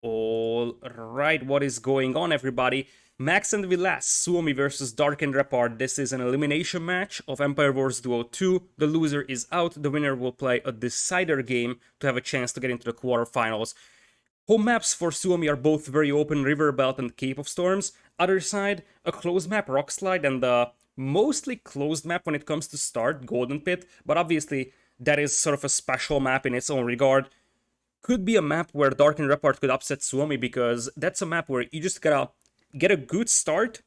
All right, what is going on, everybody? Max and Vilas, Suomi versus Dark+Repard. This is an elimination match of Empire Wars Duo 2. The loser is out. The winner will play a decider game to have a chance to get into the quarterfinals. Home maps for Suomi are both very open, Riverbelt and Cape of Storms. Other side, a closed map, Rockslide, and a mostly closed map when it comes to start, Golden Pit. But obviously, that is sort of a special map in its own regard. Could be a map where Dark+Repard could upset Suomi, because that's a map where you just gotta get a good start,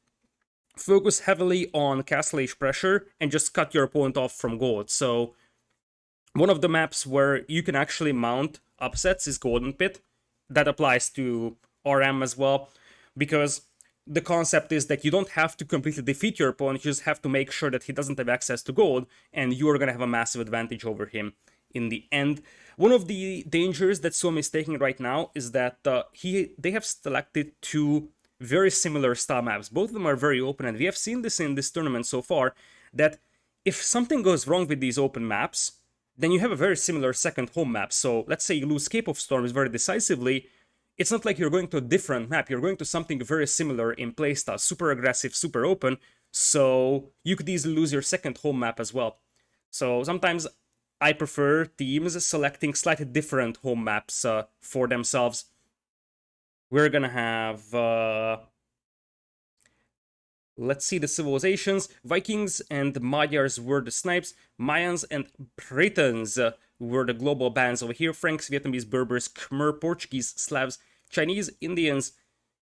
focus heavily on Castle Age pressure, and just cut your opponent off from gold. So one of the maps where you can actually mount upsets is Golden Pit. That applies to RM as well, because the concept is that you don't have to completely defeat your opponent, you just have to make sure that he doesn't have access to gold, and you're gonna have a massive advantage over him in the end. One of the dangers that Suomi is taking right now is that they have selected two very similar style maps. Both of them are very open, and we have seen this in this tournament so far, that if something goes wrong with these open maps, then you have a very similar second home map. So let's say you lose Cape of Storms very decisively, it's not like you're going to a different map, you're going to something very similar in playstyle, super aggressive, super open, so you could easily lose your second home map as well. So sometimes I prefer teams selecting slightly different home maps for themselves. We're gonna have... let's see the civilizations. Vikings and Magyars were the snipes. Mayans and Britons were the global bands over here. Franks, Vietnamese, Berbers, Khmer, Portuguese, Slavs, Chinese, Indians,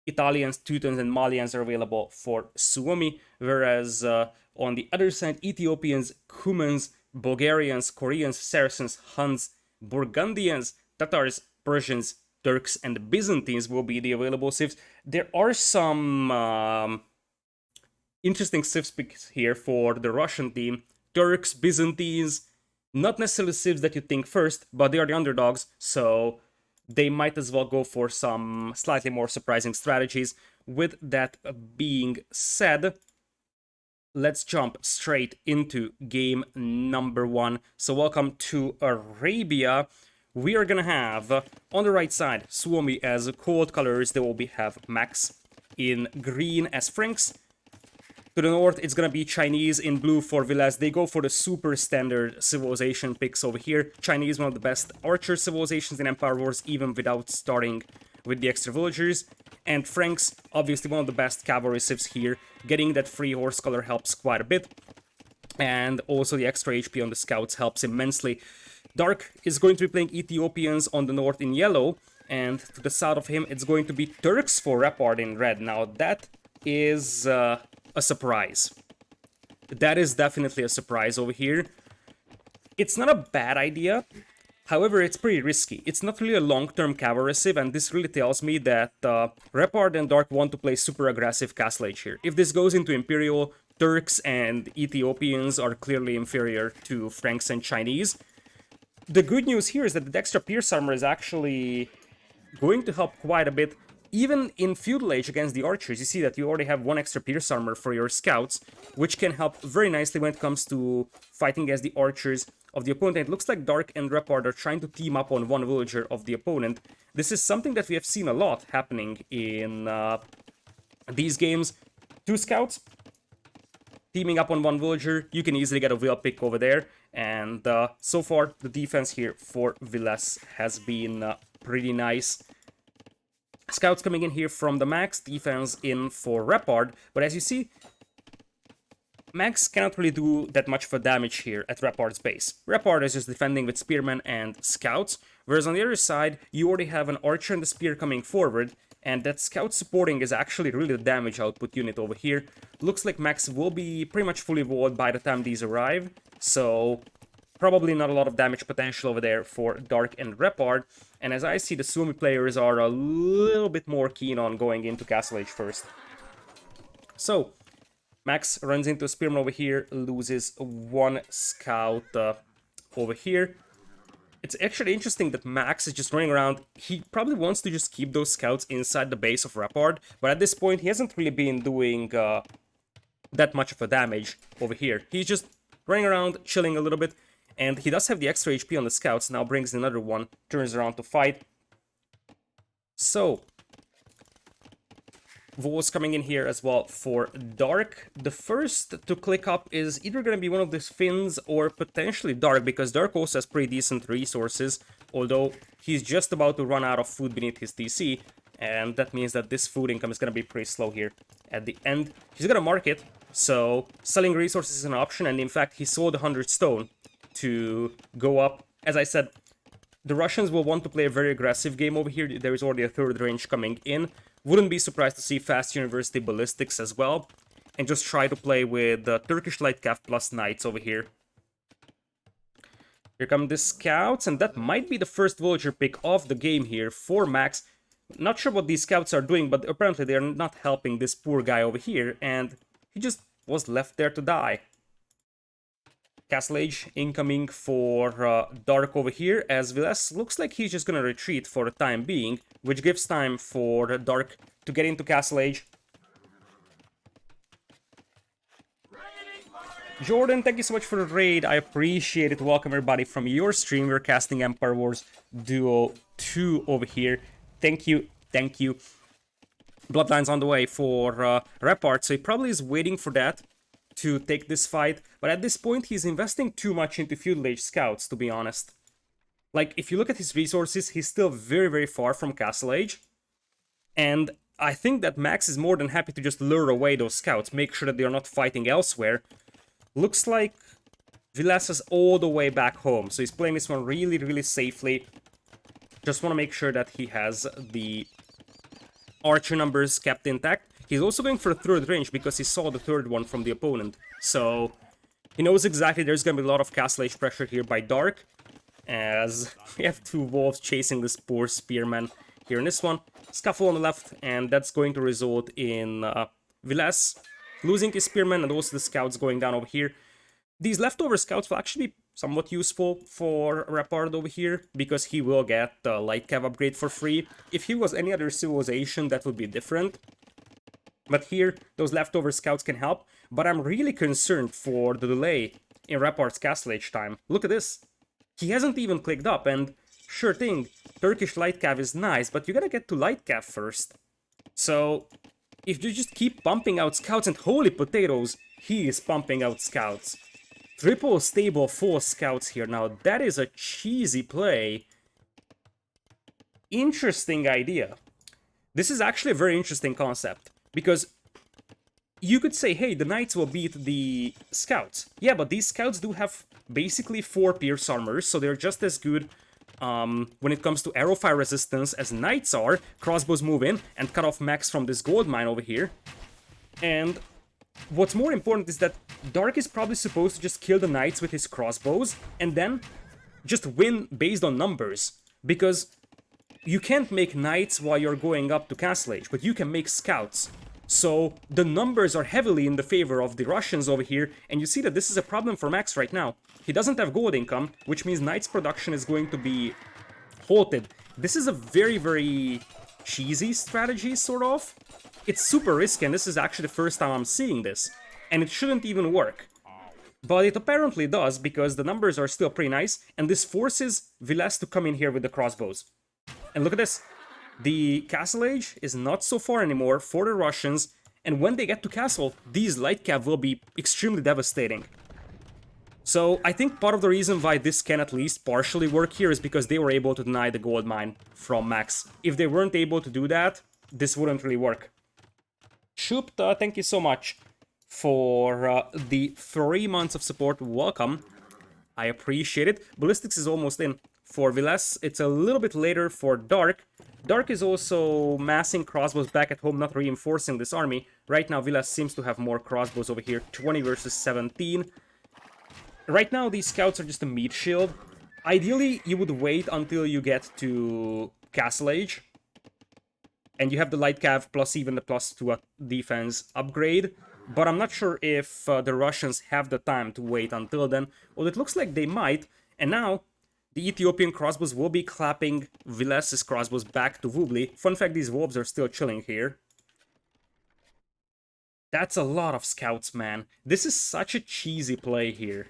Italians, Teutons, and Malians are available for Suomi. Whereas on the other side, Ethiopians, Cumans, Bulgarians, Koreans, Saracens, Huns, Burgundians, Tatars, Persians, Turks, and Byzantines will be the available civs. There are some interesting civ picks here for the Russian team. Turks, Byzantines, not necessarily civs that you think first, but they are the underdogs, so they might as well go for some slightly more surprising strategies. With that being said, let's jump straight into game number one. So welcome to Arabia. We are gonna have, on the right side, Suomi as cold colors. They will have Max in green as Franks. To the north, it's gonna be Chinese in blue for Vilas. They go for the super standard civilization picks over here. Chinese, one of the best archer civilizations in Empire Wars, even without starting with the extra villagers. And Franks, obviously one of the best cavalry civs here. Getting that free horse color helps quite a bit. And also the extra HP on the scouts helps immensely. Dark is going to be playing Ethiopians on the north in yellow. And to the south of him, it's going to be Turks for Repard in red. Now that is... a surprise. That is definitely a surprise over here. It's not a bad idea, however, it's pretty risky. It's not really a long-term cavalry civ, and this really tells me that Repard and Dark want to play super aggressive Castle Age here. If this goes into Imperial, Turks and Ethiopians are clearly inferior to Franks and Chinese. The good news here is that the extra Pierce Armor is actually going to help quite a bit. Even in Feudal Age against the archers, you see that you already have one extra Pierce Armor for your scouts, which can help very nicely when it comes to fighting against the archers of the opponent. And it looks like Dark and Repard are trying to team up on one villager of the opponent. This is something that we have seen a lot happening in these games. Two scouts teaming up on one villager, you can easily get a wheel pick over there. And so far, the defense here for Vilas has been pretty nice. Scouts coming in here from the Max, defense in for Repard, but as you see, Max cannot really do that much for damage here at Repard's base. Repard is just defending with Spearmen and Scouts, whereas on the other side, you already have an Archer and a Spear coming forward, and that Scout supporting is actually really the damage output unit over here. Looks like Max will be pretty much fully walled by the time these arrive, so probably not a lot of damage potential over there for Dark and Repard. And as I see, the Suomi players are a little bit more keen on going into Castle Age first. So, Max runs into a Spearman over here, loses one scout over here. It's actually interesting that Max is just running around. He probably wants to just keep those scouts inside the base of Repard, but at this point he hasn't really been doing that much of a damage over here. He's just running around, chilling a little bit. And he does have the extra HP on the scouts, now brings another one, turns around to fight. So, Wolves coming in here as well for Dark. The first to click up is either going to be one of the Finns or potentially Dark, because Dark also has pretty decent resources, although he's just about to run out of food beneath his TC, and that means that this food income is going to be pretty slow here. At the end, he's going to market, so selling resources is an option, and in fact, he sold 100 stone to go up. As I said, the Russians will want to play a very aggressive game over here. There is already a third range coming in. Wouldn't be surprised to see fast University Ballistics as well. And just try to play with Turkish Light Cav plus Knights over here. Here come the Scouts, and that might be the first Villager pick of the game here for Max. Not sure what these Scouts are doing, but apparently they are not helping this poor guy over here, and he just was left there to die. Castle Age incoming for Dark over here, as Vilas looks like he's just gonna retreat for the time being, which gives time for Dark to get into Castle Age. Jordan, thank you so much for the raid. I appreciate it. Welcome everybody from your stream. We're casting Empire Wars Duo 2 over here. Thank you, thank you. Bloodline's on the way for Repard, so he probably is waiting for that to take this fight, but at this point he's investing too much into Feudal Age Scouts, to be honest. Like, if you look at his resources, he's still very, very far from Castle Age, and I think that Max is more than happy to just lure away those Scouts, make sure that they are not fighting elsewhere. Looks like Vilas is all the way back home, so he's playing this one really, really safely. Just want to make sure that he has the archer numbers kept intact. He's also going for a third range because he saw the third one from the opponent. So he knows exactly there's going to be a lot of Castle Age pressure here by Dark, as we have two wolves chasing this poor spearman here in this one. Scuffle on the left, and that's going to result in Vilas losing his spearman and also the scouts going down over here. These leftover scouts will actually be somewhat useful for Repard over here, because he will get the light cav upgrade for free. If he was any other civilization, that would be different. But here, those leftover scouts can help, but I'm really concerned for the delay in Repard's Castle Age time. Look at this. He hasn't even clicked up, and sure thing, Turkish light cav is nice, but you gotta get to light cav first. So, if you just keep pumping out scouts, and holy potatoes, he is pumping out scouts. Triple stable 4 scouts here. Now, that is a cheesy play. Interesting idea. This is actually a very interesting concept. Because you could say, hey, the knights will beat the scouts. Yeah, but these scouts do have basically 4 pierce armors, so they're just as good when it comes to arrow fire resistance as knights are. Crossbows move in and cut off Max from this gold mine over here. And what's more important is that Dark is probably supposed to just kill the knights with his crossbows and then just win based on numbers. Because you can't make knights while you're going up to Castle Age, but you can make scouts. So the numbers are heavily in the favor of the Russians over here, and you see that this is a problem for Max right now. He doesn't have gold income, which means Knights production is going to be halted. This is a very, very cheesy strategy, sort of. It's super risky, and this is actually the first time I'm seeing this. And it shouldn't even work. But it apparently does, because the numbers are still pretty nice, and this forces Vilas to come in here with the crossbows. And look at this. The Castle Age is not so far anymore for the Russians, and when they get to Castle, these light cav will be extremely devastating. So I think part of the reason why this can at least partially work here is because they were able to deny the gold mine from Max. If they weren't able to do that, this wouldn't really work. Shupta, thank you so much for the 3 months of support. Welcome. I appreciate it. Ballistics is almost in. For Vilas, it's a little bit later for Dark. Dark is also massing crossbows back at home, not reinforcing this army. Right now, Vilas seems to have more crossbows over here, 20 versus 17. Right now, these scouts are just a meat shield. Ideally, you would wait until you get to Castle Age. And you have the light cav plus even the +2 defense upgrade. But I'm not sure if the Russians have the time to wait until then. Well, it looks like they might. And now, the Ethiopian crossbows will be clapping Vilas's crossbows back to Vubli. Fun fact, these wolves are still chilling here. That's a lot of scouts, man. This is such a cheesy play here.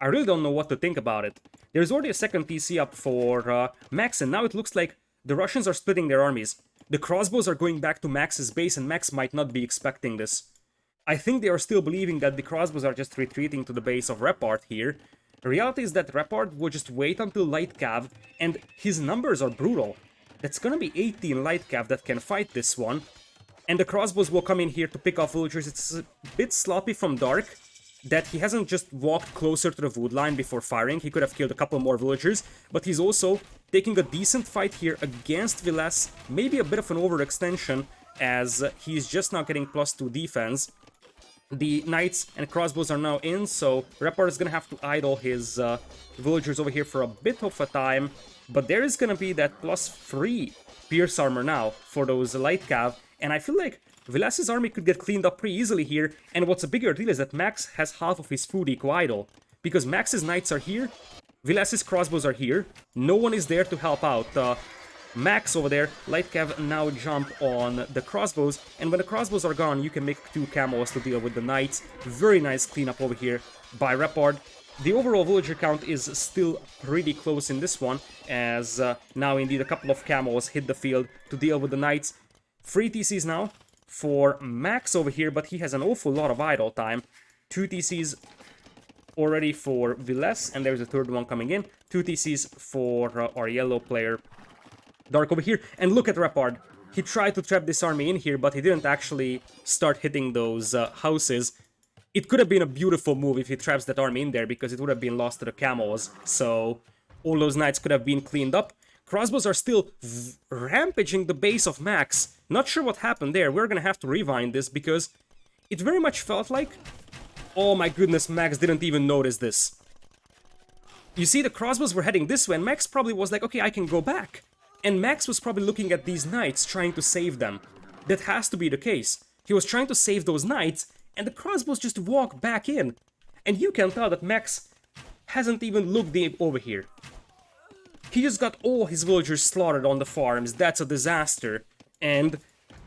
I really don't know what to think about it. There's already a second TC up for Max, and now it looks like the Russians are splitting their armies. The crossbows are going back to Max's base, and Max might not be expecting this. I think they are still believing that the crossbows are just retreating to the base of Repard here. The reality is that Repard will just wait until Light Cav, and his numbers are brutal. That's gonna be 18 Light Cav that can fight this one. And the crossbows will come in here to pick off villagers. It's a bit sloppy from Dark that he hasn't just walked closer to the wood line before firing. He could have killed a couple more villagers, but he's also taking a decent fight here against Vilas. Maybe a bit of an overextension, as he's just now getting +2 defense. The knights and crossbows are now in, so Repard is gonna have to idle his villagers over here for a bit of a time. But there is gonna be that +3 pierce armor now for those light cav, and I feel like Vilas's army could get cleaned up pretty easily here. And what's a bigger deal is that Max has half of his food eco idle, because Max's knights are here, Vilas's crossbows are here, no one is there to help out. Max over there, Light Cav now jump on the crossbows, and when the crossbows are gone, you can make 2 camos to deal with the knights. Very nice cleanup over here by Repard. The overall villager count is still pretty close in this one, as now indeed a couple of camos hit the field to deal with the knights. 3 TCs now for Max over here, but he has an awful lot of idle time. 2 TCs already for Vilas, and there's a third one coming in. 2 TCs for our yellow player, Dark over here. And look at Repard. He tried to trap this army in here, but he didn't actually start hitting those houses. It could have been a beautiful move if he traps that army in there, because it would have been lost to the camos. So all those knights could have been cleaned up. Crossbows are still rampaging the base of Max. Not sure what happened there. We're gonna have to rewind this, because it very much felt like... Oh my goodness, Max didn't even notice this. You see, the crossbows were heading this way, and Max probably was like, okay, I can go back. And Max was probably looking at these knights, trying to save them. That has to be the case. He was trying to save those knights, and the crossbows just walk back in. And you can tell that Max hasn't even looked over here. He just got all his villagers slaughtered on the farms. That's a disaster. And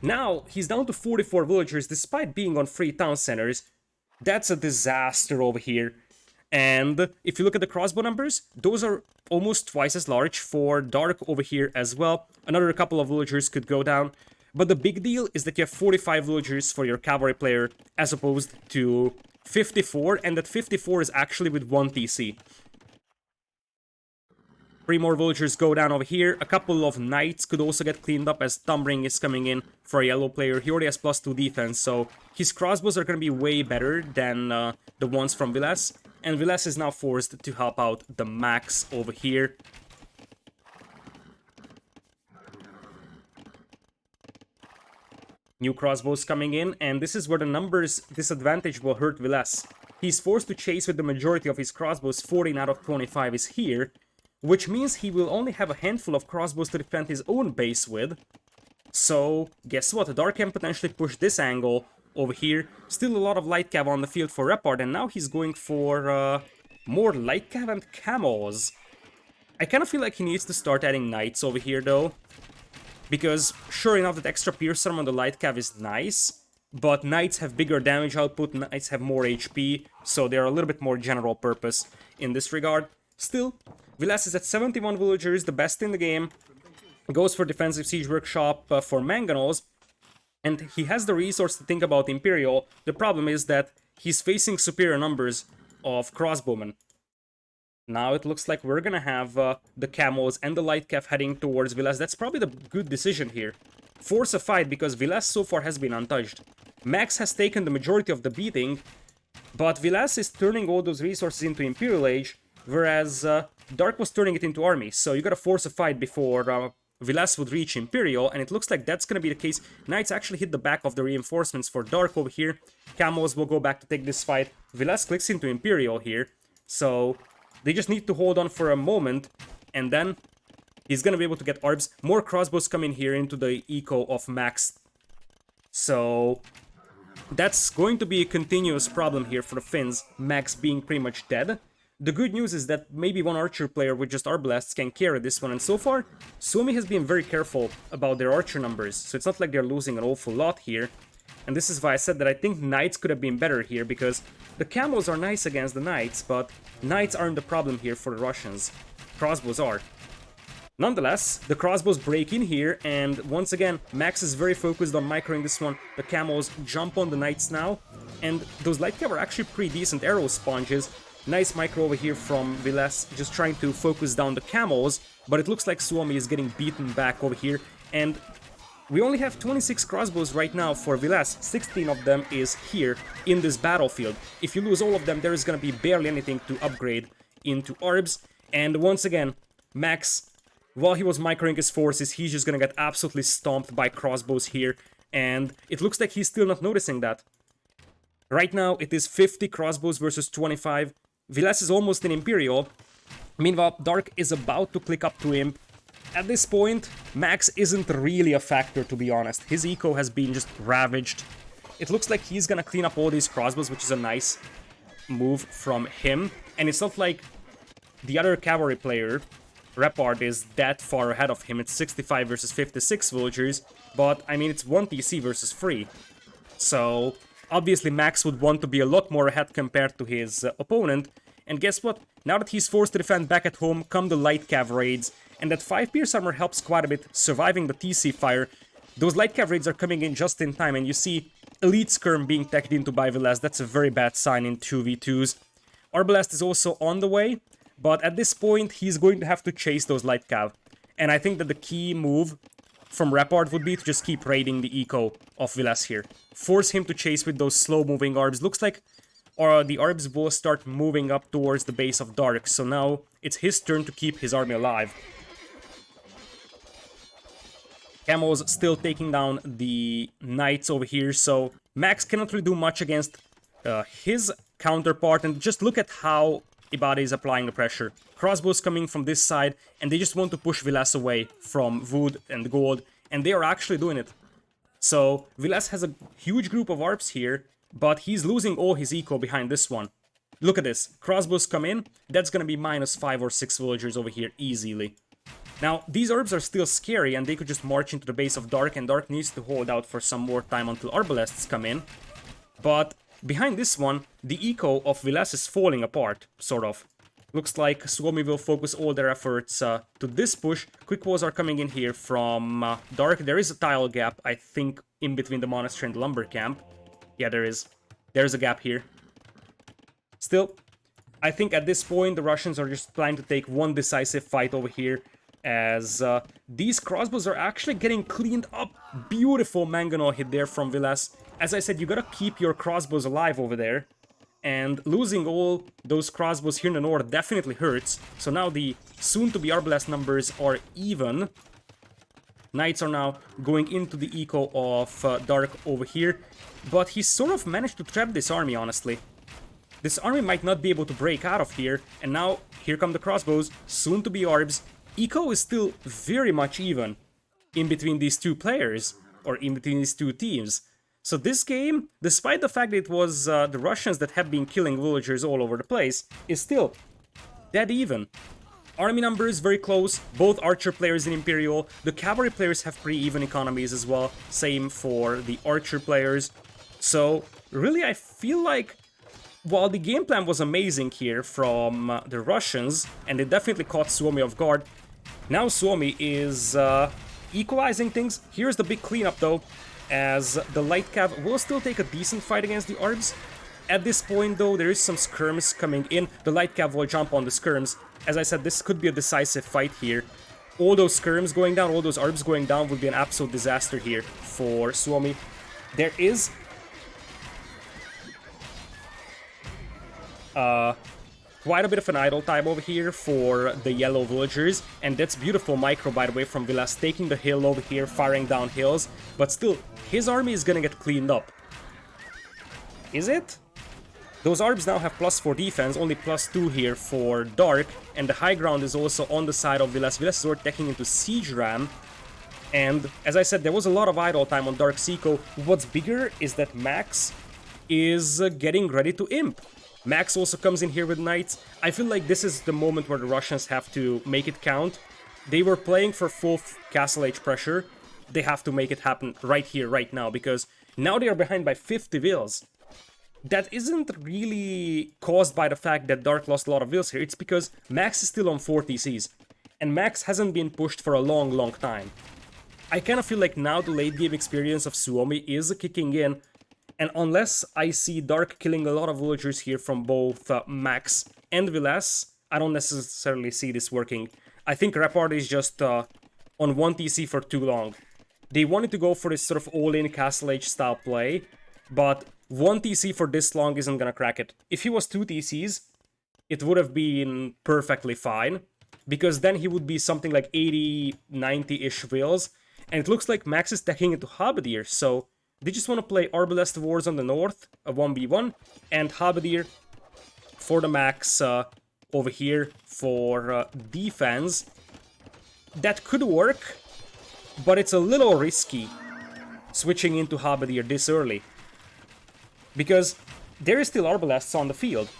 now he's down to 44 villagers despite being on 3 town centers. That's a disaster over here. And if you look at the crossbow numbers, those are almost twice as large for Dark over here as well. Another couple of villagers could go down. But the big deal is that you have 45 villagers for your cavalry player as opposed to 54, and that 54 is actually with 1 TC. 3 more villagers go down over here. A couple of knights could also get cleaned up as Thumbring is coming in for a yellow player. He already has +2 defense, so his crossbows are going to be way better than the ones from Vilas. And Vilas is now forced to help out the Max over here. New crossbows coming in, and this is where the numbers disadvantage will hurt Vilas. He's forced to chase with the majority of his crossbows. 14 out of 25 is here, which means he will only have a handful of crossbows to defend his own base with. So, guess what? Dark can potentially push this angle over here. Still a lot of light cav on the field for Repard, and now he's going for more light cav and camos. I kind of feel like he needs to start adding knights over here, though. Because, sure enough, that extra pierce armor on the light cav is nice, but knights have bigger damage output, knights have more HP, so they're a little bit more general purpose in this regard. Still, Vilas is at 71 villagers, the best in the game. Goes for defensive siege workshop for mangonels, and he has the resource to think about Imperial. The problem is that he's facing superior numbers of crossbowmen. Now it looks like we're gonna have the camos and the light cav heading towards Vilas. That's probably the good decision here. Force a fight, because Vilas so far has been untouched. Max has taken the majority of the beating, but Vilas is turning all those resources into Imperial Age, whereas Dark was turning it into army. So you gotta force a fight before Vilas would reach Imperial, and it looks like that's gonna be the case. Knights actually hit the back of the reinforcements for Dark over here. Camos will go back to take this fight. Vilas clicks into Imperial here, so they just need to hold on for a moment, and then he's gonna be able to get Arbs. More crossbows come in here into the eco of Max. So that's going to be a continuous problem here for the Finns, Max being pretty much dead. The good news is that maybe one archer player with just Arblasts can carry this one, and so far, Suomi has been very careful about their archer numbers, so it's not like they're losing an awful lot here. And this is why I said that I think knights could have been better here, because the camos are nice against the knights, but knights aren't the problem here for the Russians. Crossbows are. Nonetheless, the crossbows break in here, and once again, Max is very focused on microing this one. The camos jump on the knights now, and those light cav are actually pretty decent arrow sponges. Nice micro over here from Vilas, just trying to focus down the camos, but it looks like Suomi is getting beaten back over here, and we only have 26 crossbows right now for Vilas. 16 of them is here in this battlefield. If you lose all of them, there is gonna be barely anything to upgrade into ARBs, and once again, Max, while he was microing his forces, he's just gonna get absolutely stomped by crossbows here, and it looks like he's still not noticing that. Right now, it is 50 crossbows versus 25. Vilas is almost an Imperial. Meanwhile, Dark is about to click up to Imp. At this point, Max isn't really a factor, to be honest. His eco has been just ravaged. It looks like he's gonna clean up all these crossbows, which is a nice move from him. And it's not like the other cavalry player, Repard, is that far ahead of him. It's 65 versus 56 villagers, but I mean, it's 1 TC versus 3. So obviously Max would want to be a lot more ahead compared to his opponent. And guess what? Now that he's forced to defend back at home, come the light cav raids, and that 5 pierce armor helps quite a bit, surviving the TC fire. Those light cav raids are coming in just in time, and you see Elite Skirm being teched into by Vilas. That's a very bad sign in 2v2s. Arbalest is also on the way, but at this point, he's going to have to chase those light cav. And I think that the key move from Repard would be to just keep raiding the eco of Vilas here. Force him to chase with those slow-moving arbs. Looks like the arbs will start moving up towards the base of Dark, so now it's his turn to keep his army alive. Camo's still taking down the knights over here, so Max cannot really do much against his counterpart, and just look at how Ibade is applying the pressure. Crossbows coming from this side, and they just want to push Vilas away from wood and gold, and they are actually doing it. So Vilas has a huge group of ARPs here, but he's losing all his eco behind this one. Look at this. Crossbows come in, that's gonna be minus 5 or 6 villagers over here easily. Now, these ARPs are still scary, and they could just march into the base of Dark, and Dark needs to hold out for some more time until Arbalests come in. But behind this one, the eco of Vilas is falling apart, sort of. Looks like Suomi will focus all their efforts to this push. Quick walls are coming in here from Dark. There is a tile gap, I think, in between the monastery and the lumber camp. Yeah, there is. There's a gap here. Still, I think at this point, the Russians are just planning to take one decisive fight over here, as these crossbows are actually getting cleaned up. Beautiful mangonel hit there from Vilas. As I said, you gotta keep your crossbows alive over there, and losing all those crossbows here in the north definitely hurts. So now the soon-to-be Arbalest numbers are even. Knights are now going into the eco of Dark over here, but he sort of managed to trap this army, honestly. This army might not be able to break out of here, and now here come the crossbows, soon-to-be Arbs. Eco is still very much even in between these two players, or in between these two teams. So this game, despite the fact that it was the Russians that have been killing villagers all over the place, is still dead even. Army numbers very close, both archer players in Imperial. The cavalry players have pretty even economies as well, same for the archer players. So really I feel like while the game plan was amazing here from the Russians, and they definitely caught Suomi off guard, now Suomi is equalizing things. Here's the big cleanup though, as the light cav will still take a decent fight against the Arbs. At this point though, there is some skirms coming in. The light cav will jump on the skirms. As I said, this could be a decisive fight here. All those skirms going down, all those Arbs going down would be an absolute disaster here for Suomi. There is quite a bit of an idle time over here for the yellow villagers, and that's beautiful micro, by the way, from Vilas, taking the hill over here, firing down hills, but still, his army is gonna get cleaned up. Is it? Those Arbs now have +4 defense, only +2 here for Dark, and the high ground is also on the side of Vilas. Vilas is already taking into Siege Ram, and as I said, there was a lot of idle time on Dark Seco. What's bigger is that Max is getting ready to imp. Max also comes in here with knights. I feel like this is the moment where the Russians have to make it count. They were playing for full Castle Age pressure. They have to make it happen right here, right now, because now they are behind by 50 vills. That isn't really caused by the fact that Dark lost a lot of vills here. It's because Max is still on 4 TCs. and Max hasn't been pushed for a long time. I kind of feel like now the late game experience of Suomi is kicking in, and unless I see Dark killing a lot of villagers here from both Max and Vilas, I don't necessarily see this working. I think Repard is just on 1 TC for too long. They wanted to go for this sort of all-in Castle Age style play, but 1 TC for this long isn't gonna crack it. If he was 2 TCs, it would have been perfectly fine, because then he would be something like 80, 90-ish wills, and it looks like Max is taking into Halberdier, so they just want to play Arbalest Wars on the north, a 1v1, and Halberdier for the Max over here for defense. That could work, but it's a little risky switching into Halberdier this early, because there is still Arbalests on the field.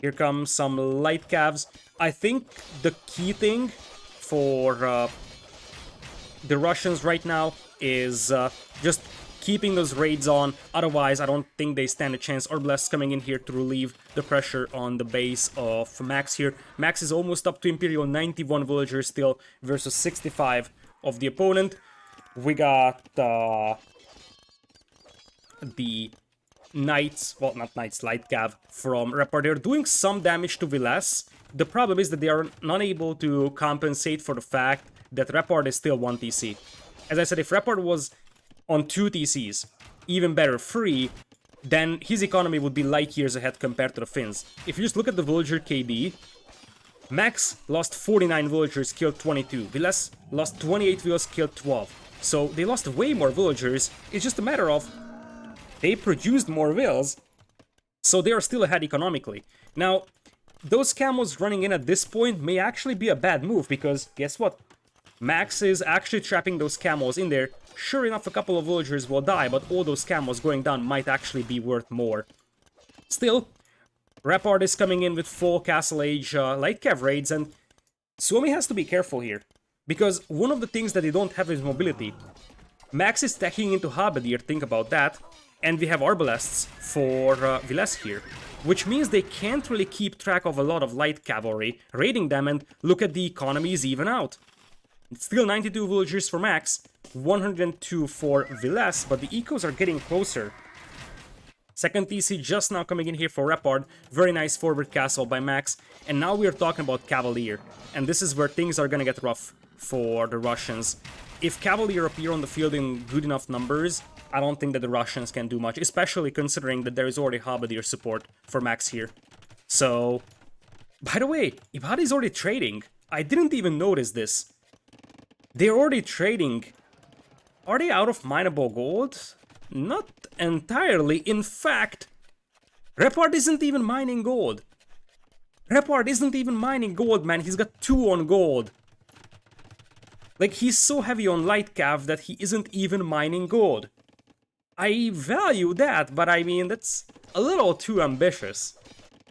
Here comes some light cavs. I think the key thing for the Russians right now is just keeping those raids on. Otherwise, I don't think they stand a chance. Arbalests coming in here to relieve the pressure on the base of Max here. Max is almost up to Imperial, 91 villagers still versus 65 of the opponent. We got the Knights, well, not Knights, Light Cav from Repard. They're doing some damage to Vilas. The problem is that they are not able to compensate for the fact that Repard is still 1 TC. As I said, if Repard was on 2 TCs, even better, free, then his economy would be light years ahead compared to the Finns. If you just look at the villager KD, Max lost 49 villagers, killed 22. Vilas lost 28 villas, killed 12. So they lost way more villagers. It's just a matter of they produced more vills, so they are still ahead economically. Now, those camos running in at this point may actually be a bad move, because guess what? Max is actually trapping those camos in there. Sure enough, a couple of villagers will die, but all those camos going down might actually be worth more. Still, Repard is coming in with full Castle Age Light Cav raids, and Suomi has to be careful here, because one of the things that they don't have is mobility. Max is stacking into Halberdier, think about that, and we have Arbalests for Vilas here, which means they can't really keep track of a lot of light cavalry, raiding them, and look at the economies even out. It's still 92 villagers for Max, 102 for Vilas, but the ecos are getting closer. Second TC just now coming in here for Repard, very nice forward castle by Max, and now we are talking about Cavalier, and this is where things are gonna get rough for the Russians. If Cavalier appear on the field in good enough numbers, I don't think that the Russians can do much, especially considering that there is already Halberdier support for Max here. So, by the way, Ibadi is already trading. I didn't even notice this. They're already trading. Are they out of mineable gold? Not entirely. In fact, Repard isn't even mining gold. Repard isn't even mining gold, man. He's got 2 on gold. Like, he's so heavy on light cav that he isn't even mining gold. I value that, but I mean, that's a little too ambitious.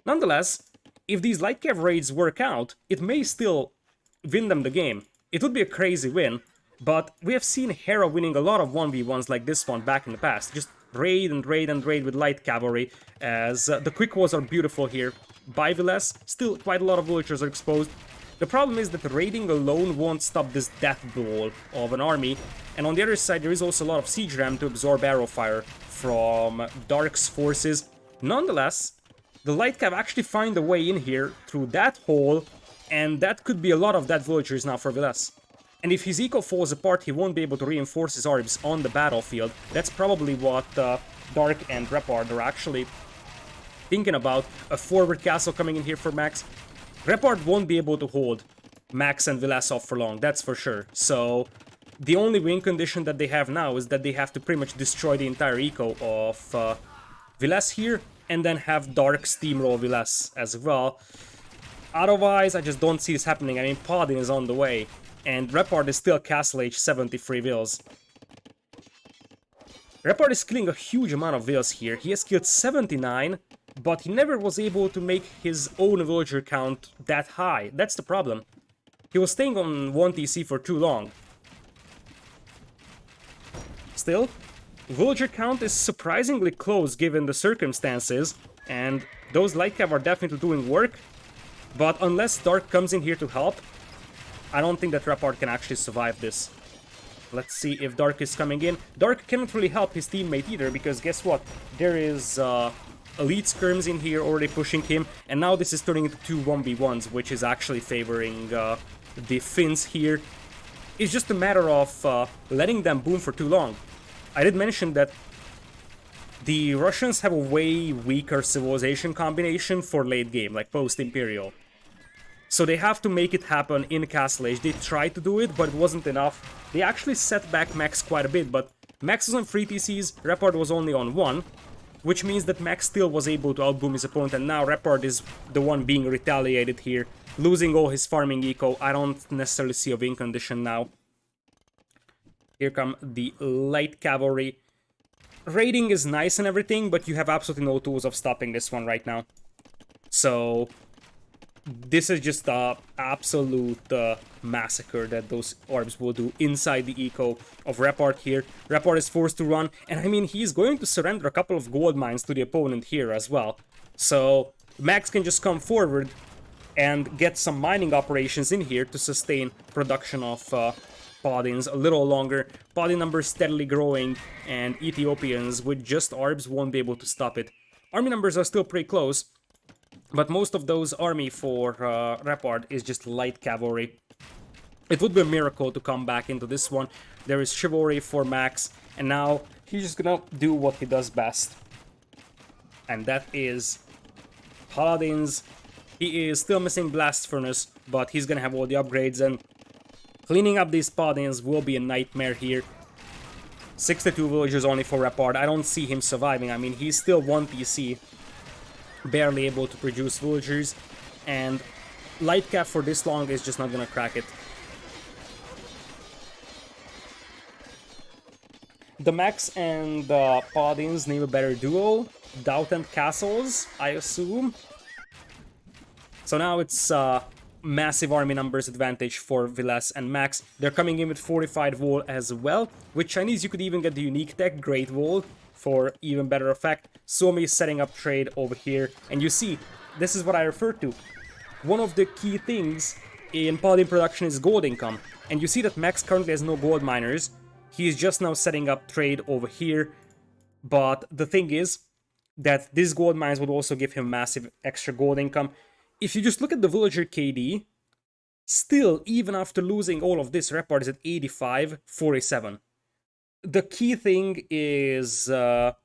Nonetheless, if these light cav raids work out, it may still win them the game. It would be a crazy win, but we have seen Hera winning a lot of 1v1s like this one back in the past. Just raid and raid and raid with light cavalry, as the quick walls are beautiful here. By Vilas, still quite a lot of villagers are exposed. The problem is that raiding alone won't stop this death ball of an army, and on the other side there is also a lot of siege ram to absorb arrow fire from Dark's forces. Nonetheless, the light cav actually find a way in here through that hole, and that could be a lot of dead villagers now for Vilas. And if his eco falls apart, he won't be able to reinforce his arbs on the battlefield. That's probably what Dark and Repard are actually thinking about. A forward castle coming in here for Max. Repard won't be able to hold Max and Vilas off for long, that's for sure. So the only win condition that they have now is that they have to pretty much destroy the entire eco of Vilas here, and then have Dark steamroll Vilas as well. Otherwise, I just don't see this happening. I mean, Paladin is on the way, and Repard is still Castle Age 73 vills. Repard is killing a huge amount of vills here. He has killed 79, but he never was able to make his own villager count that high. That's the problem. He was staying on 1 TC for too long. Still, villager count is surprisingly close given the circumstances, and those light cav are definitely doing work. But unless Dark comes in here to help, I don't think that Repard can actually survive this. Let's see if Dark is coming in. Dark cannot really help his teammate either, because guess what? There is Elite Skirms in here already pushing him, and now this is turning into two 1v1s, which is actually favoring the Finns here. It's just a matter of letting them boom for too long. I did mention that the Russians have a way weaker civilization combination for late game, like post-Imperial. So they have to make it happen in Castle Age. They tried to do it, but it wasn't enough. They actually set back Max quite a bit, but Max was on 3 TCs, Repard was only on 1, which means that Max still was able to outboom his opponent, and now Repard is the one being retaliated here, losing all his farming eco. I don't necessarily see a win condition now. Here come the light cavalry. Raiding is nice and everything, but you have absolutely no tools of stopping this one right now. So this is just a absolute massacre that those orbs will do inside the eco of Repard here. Repard is forced to run, and I mean, he's going to surrender a couple of gold mines to the opponent here as well. So Max can just come forward and get some mining operations in here to sustain production of Paladins a little longer. Paladin numbers steadily growing, and Ethiopians with just orbs won't be able to stop it. Army numbers are still pretty close, but most of those army for Repard is just light cavalry. It would be a miracle to come back into this one. There is chivalry for Max, and now he's just gonna do what he does best. And that is Paladins. He is still missing Blast Furnace, but he's gonna have all the upgrades, and cleaning up these Paladins will be a nightmare here. 62 villagers only for Repard. I don't see him surviving. I mean, he's still 1 TC. Barely able to produce villagers, and light cap for this long is just not gonna crack it. The Max and Paladins name a better duo. Doubt and Castles, I assume. So now it's massive army numbers advantage for Vilas and Max. They're coming in with fortified wall as well. With Chinese you could even get the unique tech, Great Wall, for even better effect. Suomi is setting up trade over here, and you see, this is what I referred to. One of the key things in Paladin production is gold income, and you see that Max currently has no gold miners. He is just now setting up trade over here, but the thing is that these gold mines would also give him massive extra gold income. If you just look at the villager KD, still, even after losing all of this, Repard is at 85, 47. The key thing is that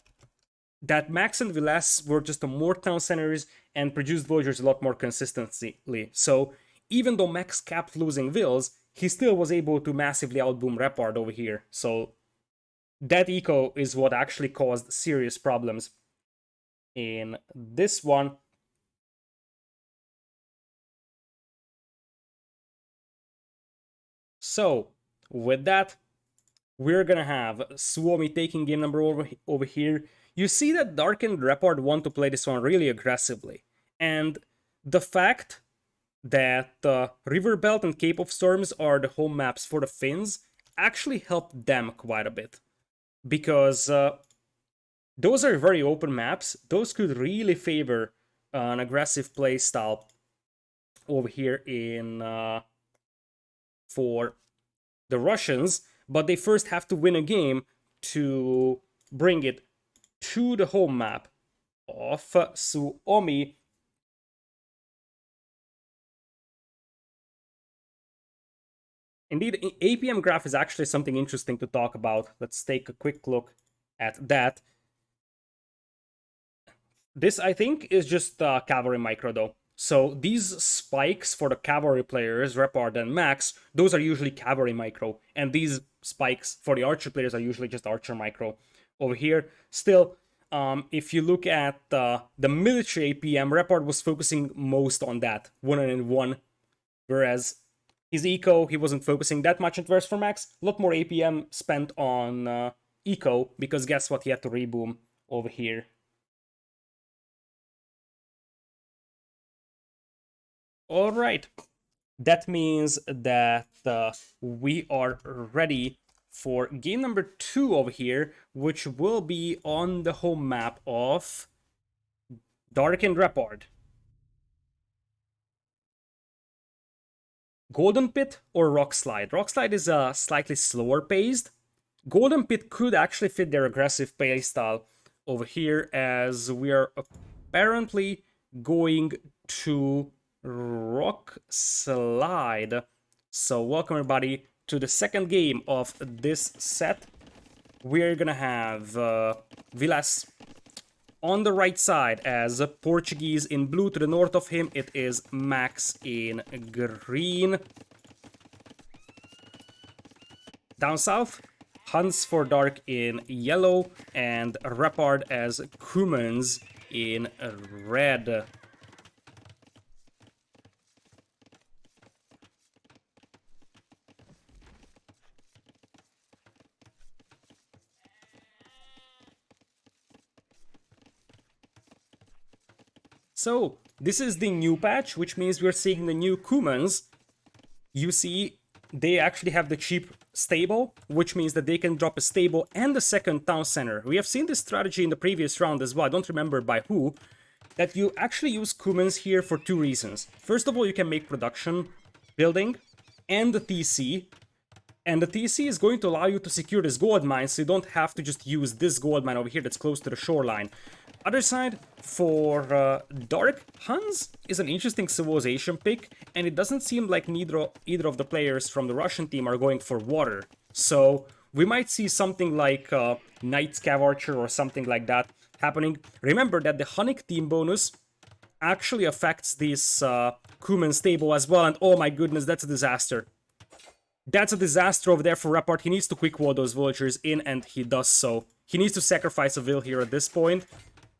Max and Vilas were just more town centers and produced villagers a lot more consistently. So even though Max capped losing vills, he still was able to massively outboom Repard over here. So that eco is what actually caused serious problems in this one. So with that, we're gonna have Suomi taking game number over here. You see that Dark and Repard want to play this one really aggressively. And the fact that River Belt and Cape of Storms are the home maps for the Finns actually helped them quite a bit. Because those are very open maps. Those could really favor an aggressive playstyle over here in for the Russians. But they first have to win a game to bring it to the home map of Suomi. Indeed, APM graph is actually something interesting to talk about. Let's take a quick look at that. This, I think, is just cavalry micro, though. So these spikes for the cavalry players, Repard and Max, those are usually cavalry micro. And these spikes for the archer players are usually just archer micro. Over here, still, if you look at the military APM, Repard was focusing most on that, 1-1. Whereas his eco, he wasn't focusing that much. And whereas for Max, a lot more APM spent on eco, because guess what, he had to reboom over here. Alright, that means that we are ready for game number 2 over here, which will be on the home map of Dark and Repard. Golden Pit or Rock Slide. Rock Slide is slightly slower paced. Golden Pit could actually fit their aggressive playstyle over here, as we are apparently going to Rock Slide. So welcome everybody to the second game of this set. We're gonna have Vilas on the right side as Portuguese in blue. To the north of him it is Max in green. Down south, Hans for Dark in yellow, and Repard as Kumans in red. So, this is the new patch, which means we're seeing the new Kumans. You see, they actually have the cheap stable, which means that they can drop a stable and a second town center. We have seen this strategy in the previous round as well, I don't remember by who, that you actually use Kumans here for two reasons. First of all, you can make production, building, and the TC. And the TC is going to allow you to secure this gold mine, so you don't have to just use this gold mine over here that's close to the shoreline. Other side, for Dark, Hans is an interesting civilization pick, and it doesn't seem like either of the players from the Russian team are going for water. So we might see something like Knight Cav Archer or something like that happening. Remember that the Hunnic team bonus actually affects this Kuman stable as well, and oh my goodness, that's a disaster. That's a disaster over there for Repard. He needs to quick wall those villagers in, and he does so. He needs to sacrifice a vill here at this point,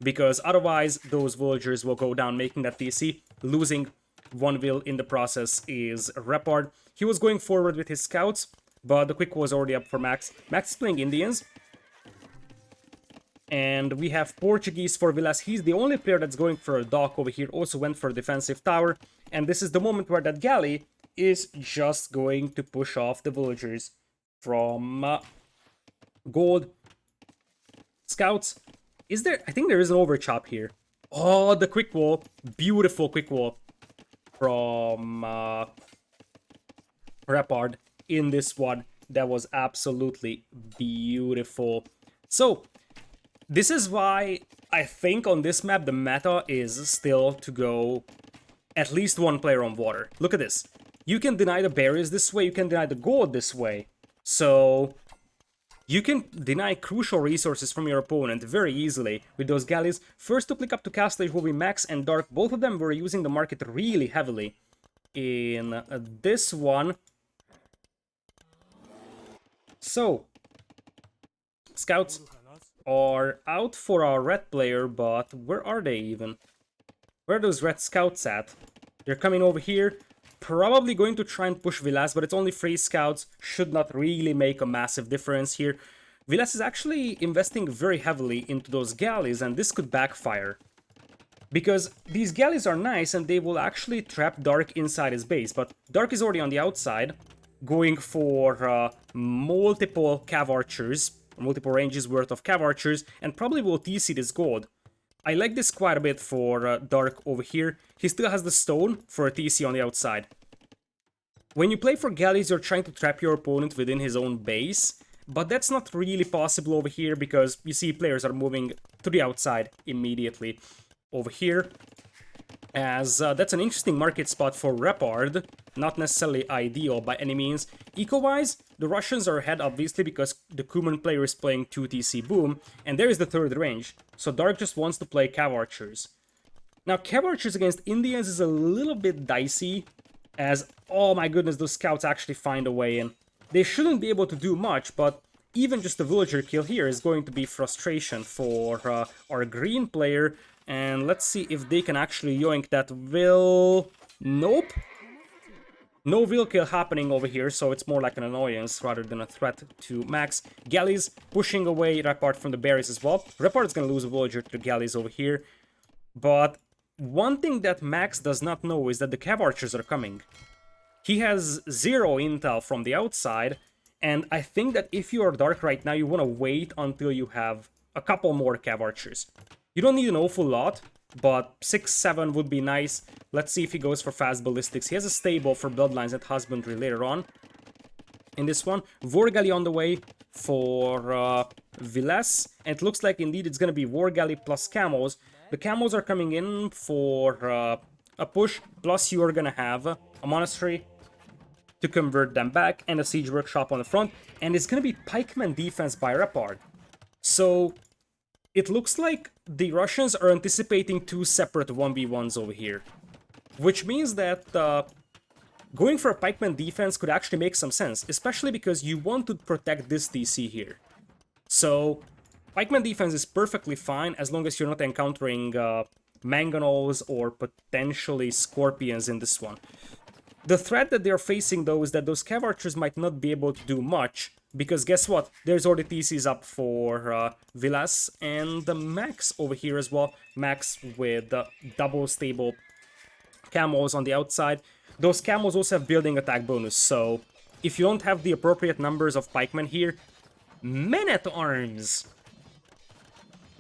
because otherwise those villagers will go down, making that TC. Losing one vill in the process is Repard. He was going forward with his scouts, but the quick was already up for Max. Max is playing Indians. And we have Portuguese for Vilas. He's the only player that's going for a dock over here. Also went for a defensive tower. And this is the moment where that galley is just going to push off the villagers from gold. Scouts. Is there... I think there is an overchop here. Oh, the quick wall. Beautiful quick wall from Repard in this one. That was absolutely beautiful. So, this is why I think on this map the meta is still to go at least one player on water. Look at this. You can deny the berries this way, you can deny the gold this way. So you can deny crucial resources from your opponent very easily with those galleys. First to click up to Castle Age will be Max and Dark. Both of them were using the market really heavily in this one. So, scouts are out for our red player, but where are they even? Where are those red scouts at? They're coming over here. Probably going to try and push Vilas, but it's only 3 scouts. Should not really make a massive difference here. Vilas is actually investing very heavily into those galleys, and this could backfire. Because these galleys are nice, and they will actually trap Dark inside his base. But Dark is already on the outside, going for multiple Cav Archers, multiple ranges worth of Cav Archers, and probably will TC this gold. I like this quite a bit for Dark over here. He still has the stone for a TC on the outside. When you play for galleys, you're trying to trap your opponent within his own base, but that's not really possible over here because you see players are moving to the outside immediately over here. As that's an interesting market spot for Repard, not necessarily ideal by any means. Eco-wise, the Russians are ahead obviously because the Kuman player is playing 2 TC Boom, and there is the third range, so Dark just wants to play Cav Archers. Now Cav Archers against Indians is a little bit dicey, as oh my goodness, those scouts actually find a way in. They shouldn't be able to do much, but even just a villager kill here is going to be frustration for our green player. And let's see if they can actually yoink that will... Nope. No real kill happening over here, so it's more like an annoyance rather than a threat to Max. Galleys pushing away Repard from the berries as well. Repard's gonna lose a villager to the galleys over here. But one thing that Max does not know is that the Cav Archers are coming. He has 0 intel from the outside, and I think that if you are Dark right now, you want to wait until you have a couple more Cav Archers. You don't need an awful lot, but 6-7 would be nice. Let's see if he goes for fast ballistics. He has a stable for bloodlines and husbandry later on. In this one, Vorgali on the way for Viles, and it looks like indeed it's going to be Vorgali plus Camels. The Camels are coming in for a push, plus you are going to have a Monastery to convert them back, and a Siege Workshop on the front, and it's going to be Pikeman defense by Repard. So it looks like the Russians are anticipating two separate 1v1s over here, which means that going for a pikeman defense could actually make some sense, especially because you want to protect this DC here. So pikeman defense is perfectly fine as long as you're not encountering mangonels or potentially scorpions in this one. The threat that they're facing though is that those cav archers might not be able to do much, because guess what? There's already TCs up for Vilas and the Max over here as well. Max with double stable camels on the outside. Those camels also have building attack bonus, so if you don't have the appropriate numbers of pikemen here, men-at-arms!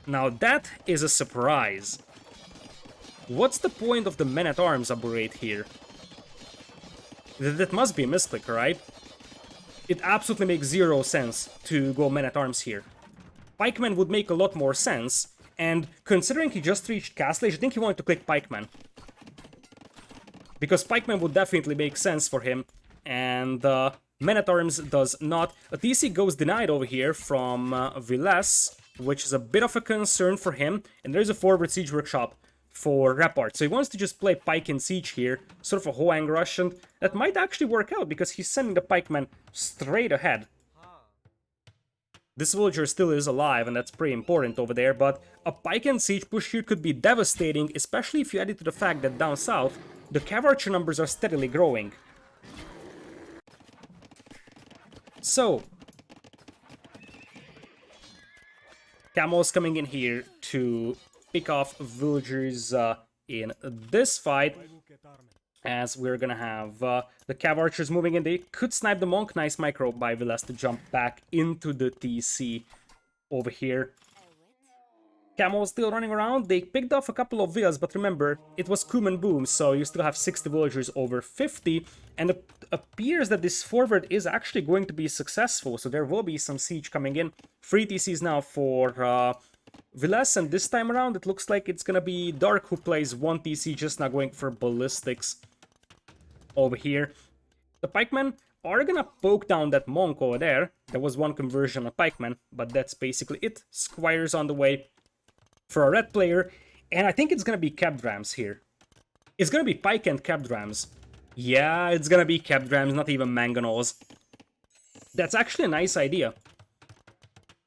Now that is a surprise. What's the point of the men-at-arms upgrade here? That must be a misclick, right? It absolutely makes zero sense to go men-at-arms here. Pikeman would make a lot more sense, and considering he just reached Castle Age, I think he wanted to click Pikeman. Because Pikeman would definitely make sense for him, and men-at-arms does not. A TC goes denied over here from Viles, which is a bit of a concern for him, and there's a forward siege workshop for Repard. So he wants to just play Pike in siege here, sort of a Hoang rush, and that might actually work out because he's sending the pikeman straight ahead. This villager still is alive, and that's pretty important over there, but a pike and siege push here could be devastating, especially if you add it to the fact that down south, the cav archer numbers are steadily growing. So, camels coming in here to pick off villagers in this fight, as we're gonna have the cav archers moving in. They could snipe the monk. Nice micro by Vilas to jump back into the TC over here. Camels still running around. They picked off a couple of villas, but remember, it was Kum and Boom, so you still have 60 villagers over 50, and it appears that this forward is actually going to be successful, so there will be some siege coming in. 3 TCs now for Vilas, and this time around it looks like it's gonna be Dark who plays 1 TC, just now going for ballistics over here. The pikemen are gonna poke down that monk over there. There was 1 conversion of pikemen, but that's basically it. Squires on the way for a red player, and I think it's gonna be Cabdrams here. It's gonna be pike and Cabdrams. Yeah, it's gonna be Cabdrams, not even mangonels. That's actually a nice idea.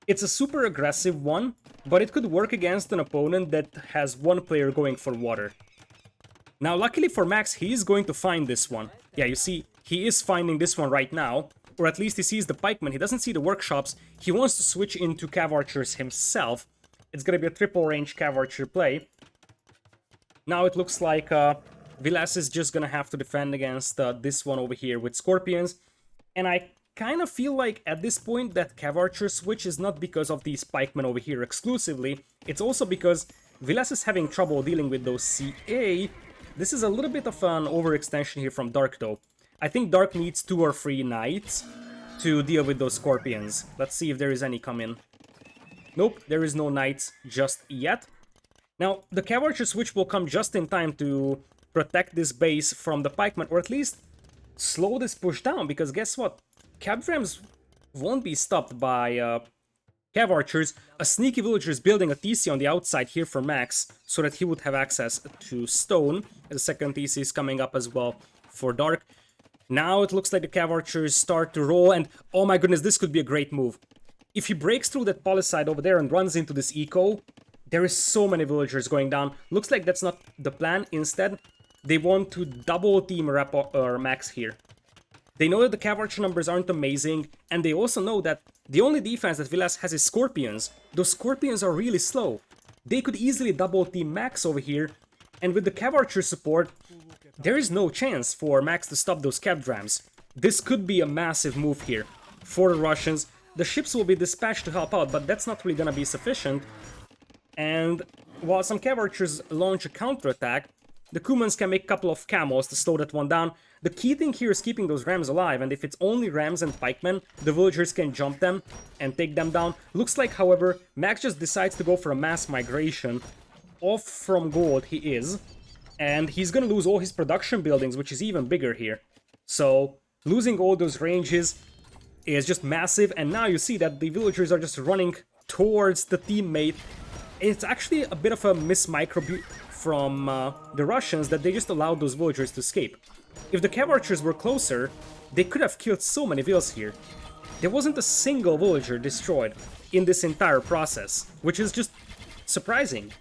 It's a super aggressive one, but it could work against an opponent that has 1 player going for water. Now, luckily for Max, he is going to find this one. Yeah, you see, he is finding this one right now, or at least he sees the pikemen. He doesn't see the workshops. He wants to switch into cav archers himself. It's gonna be a triple range cav archer play. Now it looks like Vilas is just gonna have to defend against this one over here with scorpions, and I kind of feel like at this point that cav archer switch is not because of these pikemen over here exclusively. It's also because Vilas is having trouble dealing with those CA. This is a little bit of an overextension here from Dark though. I think Dark needs 2 or 3 knights to deal with those scorpions. Let's see if there is any come in. Nope, there is no knights just yet. Now, the cav archer switch will come just in time to protect this base from the pikemen, or at least slow this push down, because guess what? Cabdrams won't be stopped by cav archers. A sneaky villager is building a TC on the outside here for Max, so that he would have access to stone. The second TC is coming up as well for Dark. Now it looks like the cav archers start to roll, and oh my goodness, this could be a great move. If he breaks through that palisade over there and runs into this eco, there is so many villagers going down. Looks like that's not the plan. Instead, they want to double team Max here. They know that the cav archer numbers aren't amazing, and they also know that the only defense that Vilas has is scorpions. Those scorpions are really slow. They could easily double team Max over here, and with the cav archer support, there is no chance for Max to stop those Cabdrams. This could be a massive move here for the Russians. The ships will be dispatched to help out, but that's not really gonna be sufficient. And while some cav archers launch a counterattack, the Kumans can make a couple of camos to slow that one down. The key thing here is keeping those rams alive, and if it's only rams and pikemen, the villagers can jump them and take them down. Looks like, however, Max just decides to go for a mass migration. Off from gold he is, and he's gonna lose all his production buildings, which is even bigger here. So, losing all those ranges is just massive, and now you see that the villagers are just running towards the teammate. It's actually a bit of a mismicro from the Russians that they just allowed those villagers to escape. If the cav archers were closer, they could have killed so many vills here. There wasn't a single villager destroyed in this entire process, which is just surprising.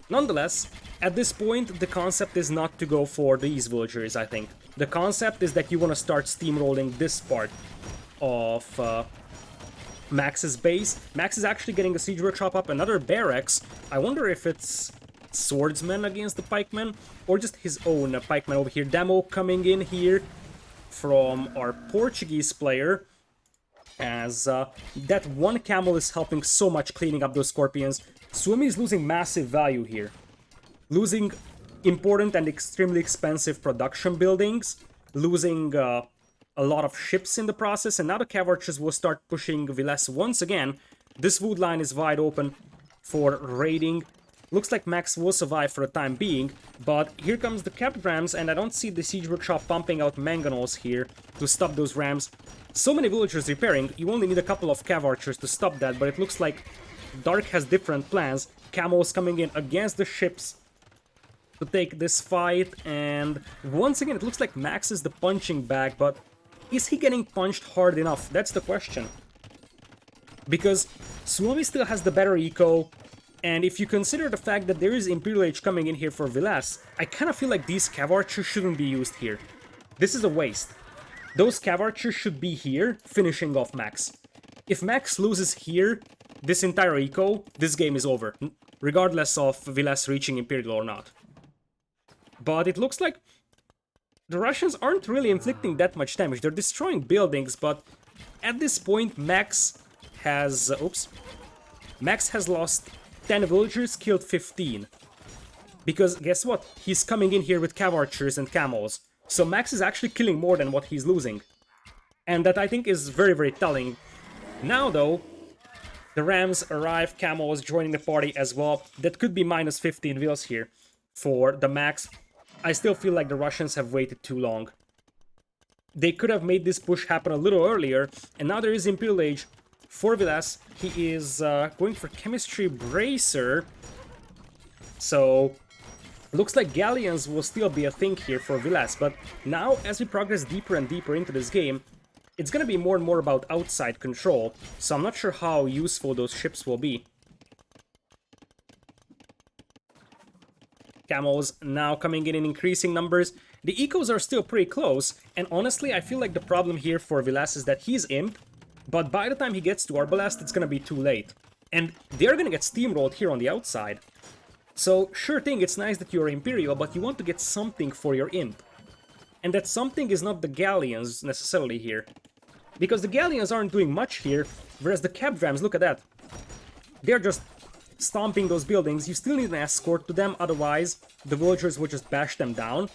Nonetheless, at this point, the concept is not to go for these villagers, I think. The concept is that you want to start steamrolling this part of Max's base. Max is actually getting a siege workshop up, another barracks. I wonder if it's swordsmen against the pikemen, or just his own pikemen over here. Demo coming in here from our Portuguese player, as that one camel is helping so much cleaning up those scorpions. Suomi is losing massive value here. Losing important and extremely expensive production buildings, losing a lot of ships in the process, and now the cav archers will start pushing Viles once again. This wood line is wide open for raiding. Looks like Max will survive for the time being, but here comes the capped rams, and I don't see the siege workshop pumping out mangonels here to stop those rams. So many villagers repairing, you only need a couple of cav archers to stop that, but it looks like Dark has different plans. Camels coming in against the ships to take this fight, and once again it looks like Max is the punching bag, but is he getting punched hard enough? That's the question. Because Suomi still has the better eco, and if you consider the fact that there is Imperial Age coming in here for Vilas, I kind of feel like these cav archers shouldn't be used here. This is a waste. Those cav archers should be here, finishing off Max. If Max loses here, this entire eco, this game is over, regardless of Vilas reaching Imperial or not. But it looks like the Russians aren't really inflicting that much damage. They're destroying buildings, but at this point Max has... Max has lost 10 villagers, killed 15. Because guess what? He's coming in here with cav archers and camels. So Max is actually killing more than what he's losing. And that I think is very, very telling. Now though, the Rams arrive, camels joining the party as well. That could be minus 15 vills here for the Max. I still feel like the Russians have waited too long. They could have made this push happen a little earlier, and now there is Imperial Age for Vilas. He is going for Chemistry Bracer. So, looks like Galleons will still be a thing here for Vilas, but now as we progress deeper and deeper into this game, it's gonna be more and more about outside control, so I'm not sure how useful those ships will be. Camels now coming in increasing numbers. The ecos are still pretty close, and honestly I feel like the problem here for Vilas is that he's imp, but by the time he gets to Arbalest it's gonna be too late. And they're gonna get steamrolled here on the outside. So sure thing, it's nice that you're Imperial, but you want to get something for your imp. And that something is not the Galleons necessarily here. Because the Galleons aren't doing much here, whereas the Cab Rams, look at that. They're just stomping those buildings. You still need an escort to them, otherwise the villagers will just bash them down.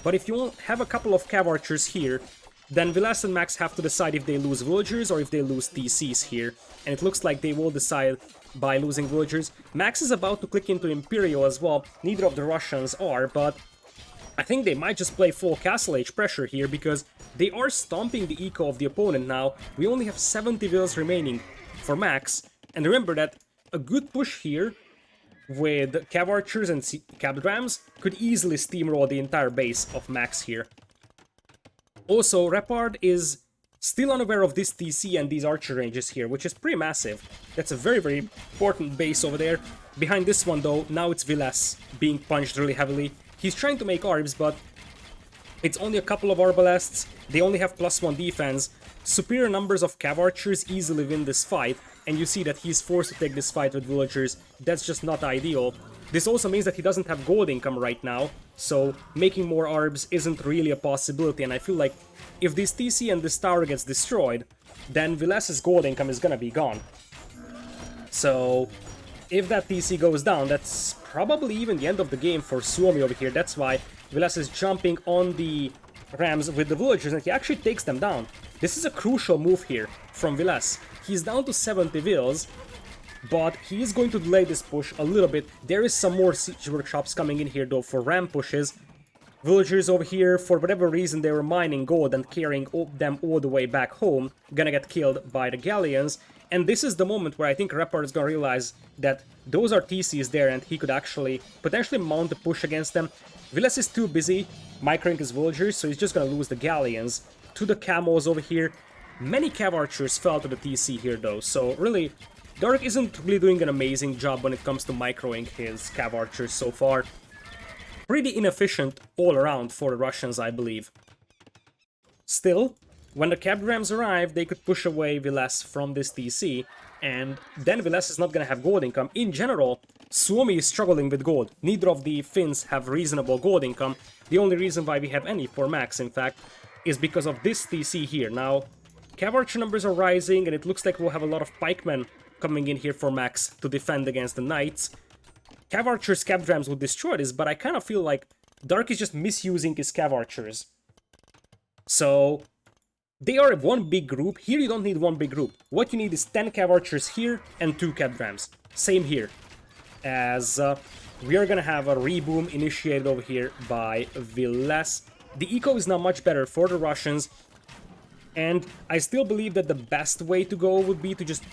But if you have a couple of cav archers here, then Vilas and Max have to decide if they lose villagers or if they lose TCs here. And it looks like they will decide by losing villagers. Max is about to click into Imperial as well. Neither of the Russians are, but I think they might just play full Castle Age pressure here because they are stomping the eco of the opponent now. We only have 70 vills remaining for Max. And remember that a good push here with cav archers and cab rams could easily steamroll the entire base of Max here. Also, Repard is still unaware of this TC and these archer ranges here, which is pretty massive. That's a very, very important base over there. Behind this one though, now it's Vilas being punched really heavily. He's trying to make arbs, but it's only a couple of arbalests. They only have +1 defense. Superior numbers of cav archers easily win this fight, and you see that he's forced to take this fight with villagers. That's just not ideal. This also means that he doesn't have gold income right now, so making more arbs isn't really a possibility, and I feel like if this TC and this tower gets destroyed, then Vilas's gold income is gonna be gone. So if that TC goes down, that's probably even the end of the game for Suomi over here. That's why Vilas is jumping on the Rams with the villagers, and he actually takes them down. This is a crucial move here from Vilas. He's down to 70 vills, but he is going to delay this push a little bit. There is some more siege workshops coming in here though for ram pushes. Villagers over here, for whatever reason, they were mining gold and carrying them all the way back home, gonna get killed by the galleons. And this is the moment where I think Repard is gonna realize that those are TCs there and he could actually potentially mount a push against them. Vilas is too busy microing his villagers, so he's just gonna lose the galleons to the camels over here. Many cav archers fell to the TC here though, so really, Dark isn't really doing an amazing job when it comes to microing his cav archers so far. Pretty inefficient all around for the Russians, I believe. Still, when the cav rams arrive, they could push away Vilas from this TC, and then Vilas is not gonna have gold income. In general, Suomi is struggling with gold. Neither of the Finns have reasonable gold income. The only reason why we have any for Max, in fact, is because of this TC here. Now, cav archer numbers are rising, and it looks like we'll have a lot of pikemen coming in here for Max to defend against the knights. Cav archers, cav rams would destroy this, but I kind of feel like Dark is just misusing his cav archers. So, they are one big group. Here you don't need one big group. What you need is 10 cav archers here and 2 cav rams. Same here. As we are gonna have a reboom initiated over here by Vilas. The eco is now much better for the Russians. And I still believe that the best way to go would be to just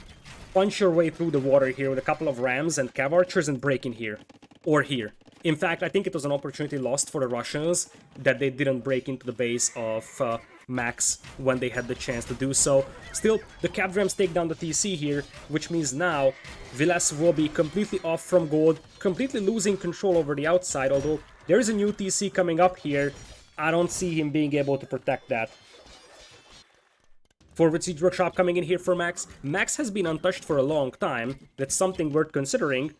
punch your way through the water here with a couple of rams and cav archers and break in here. Or here. In fact, I think it was an opportunity lost for the Russians that they didn't break into the base of Max when they had the chance to do so. Still, the cav rams take down the TC here, which means now Vilas will be completely off from gold, completely losing control over the outside, although there is a new TC coming up here. I don't see him being able to protect that. Forward siege workshop coming in here for Max. Max has been untouched for a long time. That's something worth considering.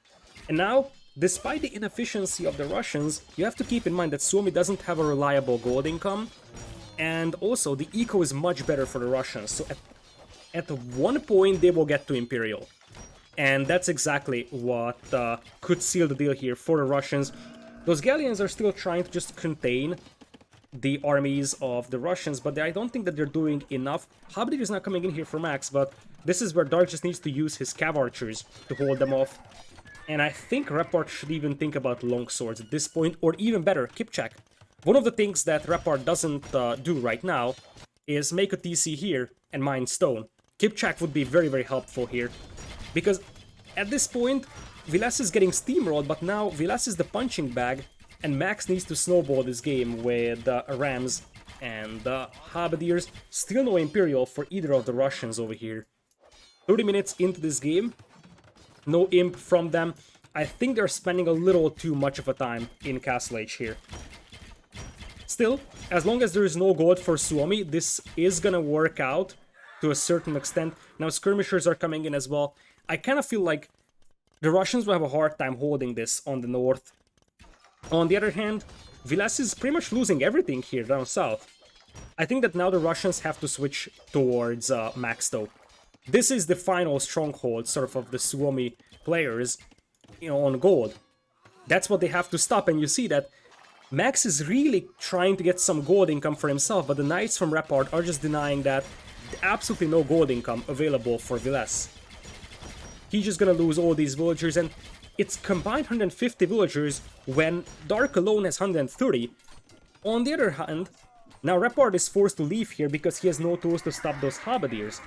And now, despite the inefficiency of the Russians, you have to keep in mind that Suomi doesn't have a reliable gold income. And also, the eco is much better for the Russians. So at one point, they will get to Imperial. And that's exactly what could seal the deal here for the Russians. Those galleons are still trying to just contain the armies of the Russians, but I don't think that they're doing enough. Habdir is not coming in here for Max, but this is where Dark just needs to use his cav archers to hold them off. And I think Repard should even think about longswords at this point, or even better, Kipchak. One of the things that Repard doesn't do right now is make a TC here and mine stone. Kipchak would be very, very helpful here, because at this point, Vilas is getting steamrolled, but now Vilas is the punching bag, and Max needs to snowball this game with Rams and Halberdiers. Still no Imperial for either of the Russians over here. 30 minutes into this game, no imp from them. I think they're spending a little too much of a time in Castle Age here. Still, as long as there is no gold for Suomi, this is gonna work out to a certain extent. Now skirmishers are coming in as well. I kind of feel like the Russians will have a hard time holding this on the north. On the other hand, Vilas is pretty much losing everything here down south. I think that now the Russians have to switch towards Max though. This is the final stronghold sort of the Suomi players, you know, on gold. That's what they have to stop, and you see that Max is really trying to get some gold income for himself, but the knights from Repard are just denying that. Absolutely no gold income available for Vilas. He's just gonna lose all these villagers, and it's combined 150 villagers when Dark alone has 130. On the other hand, now Repard is forced to leave here because he has no tools to stop those Halberdiers.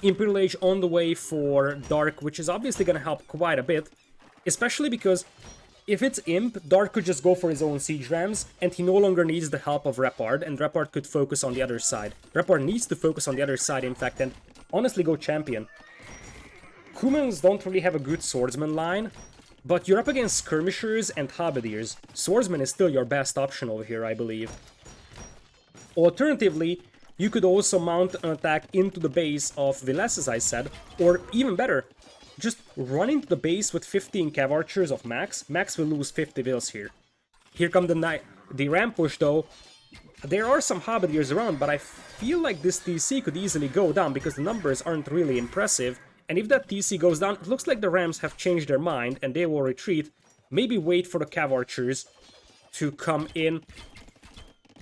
Imperial Age on the way for Dark, which is obviously gonna help quite a bit, especially because if it's Imp, Dark could just go for his own siege rams, and he no longer needs the help of Repard, and Repard could focus on the other side. Repard needs to focus on the other side, in fact, and honestly go champion. Humans don't really have a good swordsman line, but you're up against skirmishers and halberdiers. Swordsman is still your best option over here, I believe. Alternatively, you could also mount an attack into the base of Vilas, as I said, or even better, just run into the base with 15 cav archers of Max. Max will lose 50 vills here. Here come the ram push though. There are some halberdiers around, but I feel like this TC could easily go down because the numbers aren't really impressive. And if that TC goes down, it looks like the Rams have changed their mind and they will retreat. maybe wait for the cav archers to come in.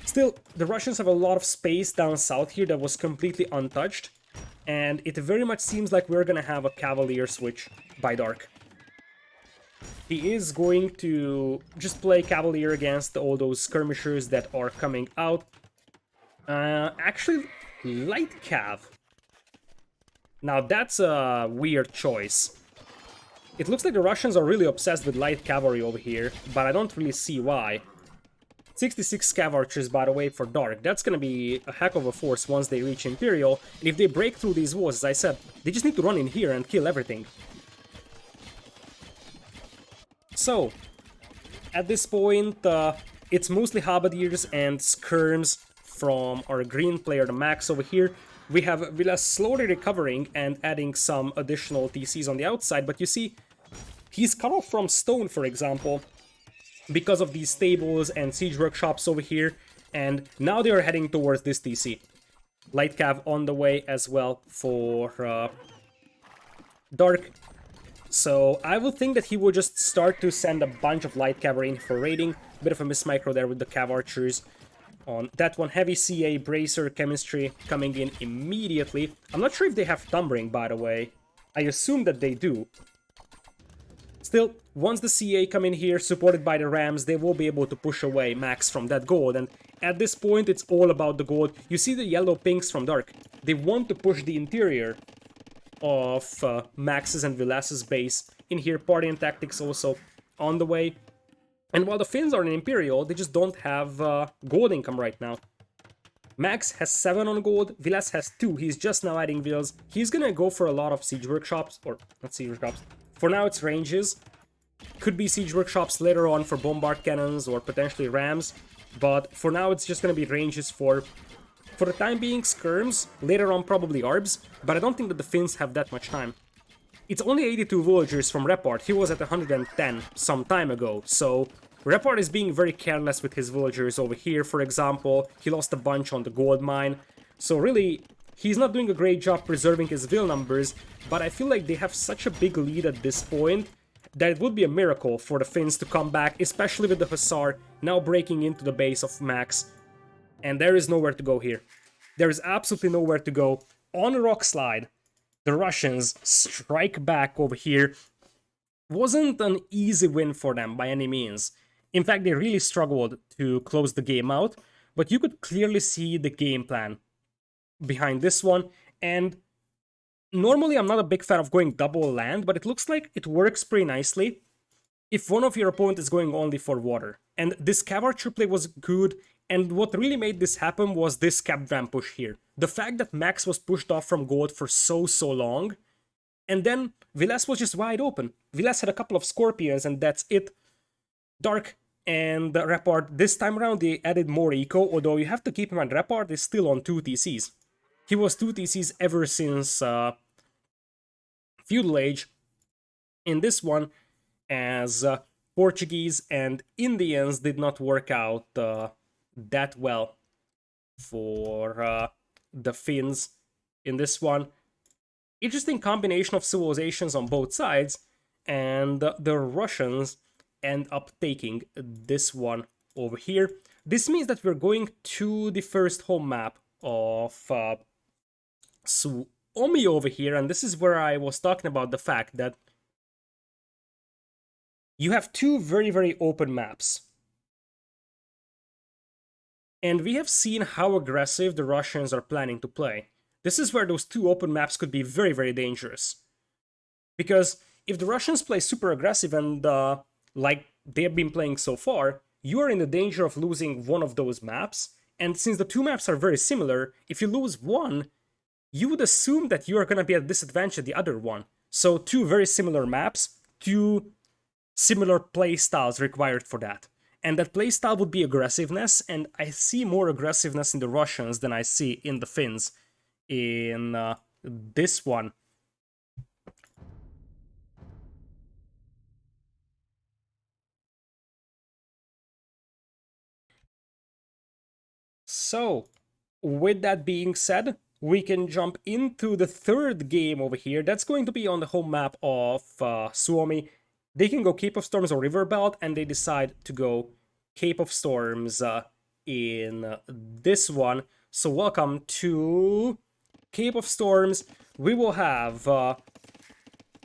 Still, the Russians have a lot of space down south here that was completely untouched, and it very much seems like we're gonna have a cavalier switch by Dark. He is going to just play cavalier against all those skirmishers that are coming out. Actually, light cav. Now that's a weird choice. It looks like the Russians are really obsessed with light cavalry over here, but I don't really see why. 66 cav archers, by the way, for Dark. That's gonna be a heck of a force once they reach Imperial, and if they break through these walls, as I said, they just need to run in here and kill everything. So, at this point, it's mostly halberdiers and skirms from our green player, the Max, over here. We have Vilas slowly recovering and adding some additional TCs on the outside, but you see, he's cut off from stone, for example, because of these stables and siege workshops over here, and now they are heading towards this TC. Light cav on the way as well for Dark. So I would think that he will just start to send a bunch of light cavalry in for raiding. Bit of a mismicro there with the cav archers. On that one, heavy CA, bracer, chemistry coming in immediately. I'm not sure if they have tumbling, by the way. I assume that they do. Still, once the CA come in here, supported by the Rams, they will be able to push away Max from that gold. And at this point, it's all about the gold. You see the yellow pinks from Dark. They want to push the interior of Max's and Vilas's base in here. Party and tactics also on the way. And while the Finns are in Imperial, they just don't have gold income right now. Max has 7 on gold, Vilas has 2. He's just now adding villas. He's gonna go for a lot of siege workshops, or not siege workshops. For now it's ranges. Could be siege workshops later on for bombard cannons or potentially rams. But for now it's just gonna be ranges for the time being, skirms. Later on probably arbs. But I don't think that the Finns have that much time. It's only 82 villagers from Repard. He was at 110 some time ago. So Repard is being very careless with his villagers over here, for example. He lost a bunch on the gold mine. So really, he's not doing a great job preserving his vill numbers, but I feel like they have such a big lead at this point that it would be a miracle for the Finns to come back, especially with the Hussar now breaking into the base of Max. And there is nowhere to go here. There is absolutely nowhere to go. On a rock slide, the Russians strike back over here. Wasn't an easy win for them by any means. In fact, they really struggled to close the game out, but you could clearly see the game plan behind this one. And normally I'm not a big fan of going double land, but it looks like it works pretty nicely if one of your opponent is going only for water. And this cav archer play was good, and what really made this happen was this cap ram push here. The fact that Max was pushed off from gold for so long, and then Vilas was just wide open. Vilas had a couple of scorpions and that's it. Dark and Repard, this time around they added more eco, although you have to keep in mind Repard is still on 2 TCs. He was 2 TCs ever since Feudal Age. In this one, as Portuguese and Indians did not work out that well for the Finns in this one. Interesting combination of civilizations on both sides, and the Russians end up taking this one over here. This means that we're going to the first home map of Suomi over here, and this is where I was talking about the fact that you have 2 very open maps. And we have seen how aggressive the Russians are planning to play. This is where those 2 open maps could be very dangerous. Because if the Russians play super aggressive and like they've been playing so far, you are in the danger of losing one of those maps. And since the 2 maps are very similar, if you lose one, you would assume that you are going to be at disadvantage at the other one. So 2 very similar maps, 2 similar play styles required for that. And that playstyle would be aggressiveness, and I see more aggressiveness in the Russians than I see in the Finns in this one. So, with that being said, we can jump into the third game over here. That's going to be on the home map of Suomi. They can go Cape of Storms or River Belt, and they decide to go Cape of Storms in this one. So welcome to Cape of Storms. We will have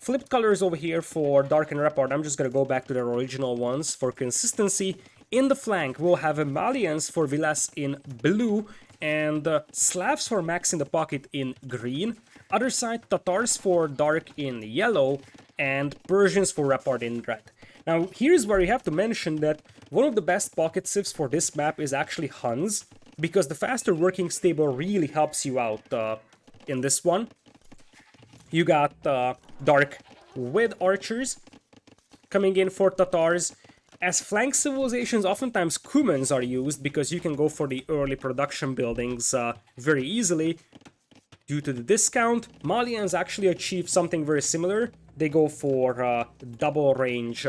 flipped colors over here for Dark and Repard. I'm just gonna go back to their original ones for consistency. In the flank, we'll have Malians for Vilas in blue, and Slavs for Max in the pocket in green. Other side, Tatars for Dark in yellow, and Persians for Repard in red. Now, here's where you have to mention that one of the best pocket civs for this map is actually Huns, because the faster working stable really helps you out in this one. You got Dark with archers coming in for Tatars. As flank civilizations, oftentimes Cumans are used because you can go for the early production buildings very easily. Due to the discount, Malians actually achieve something very similar. They go for double range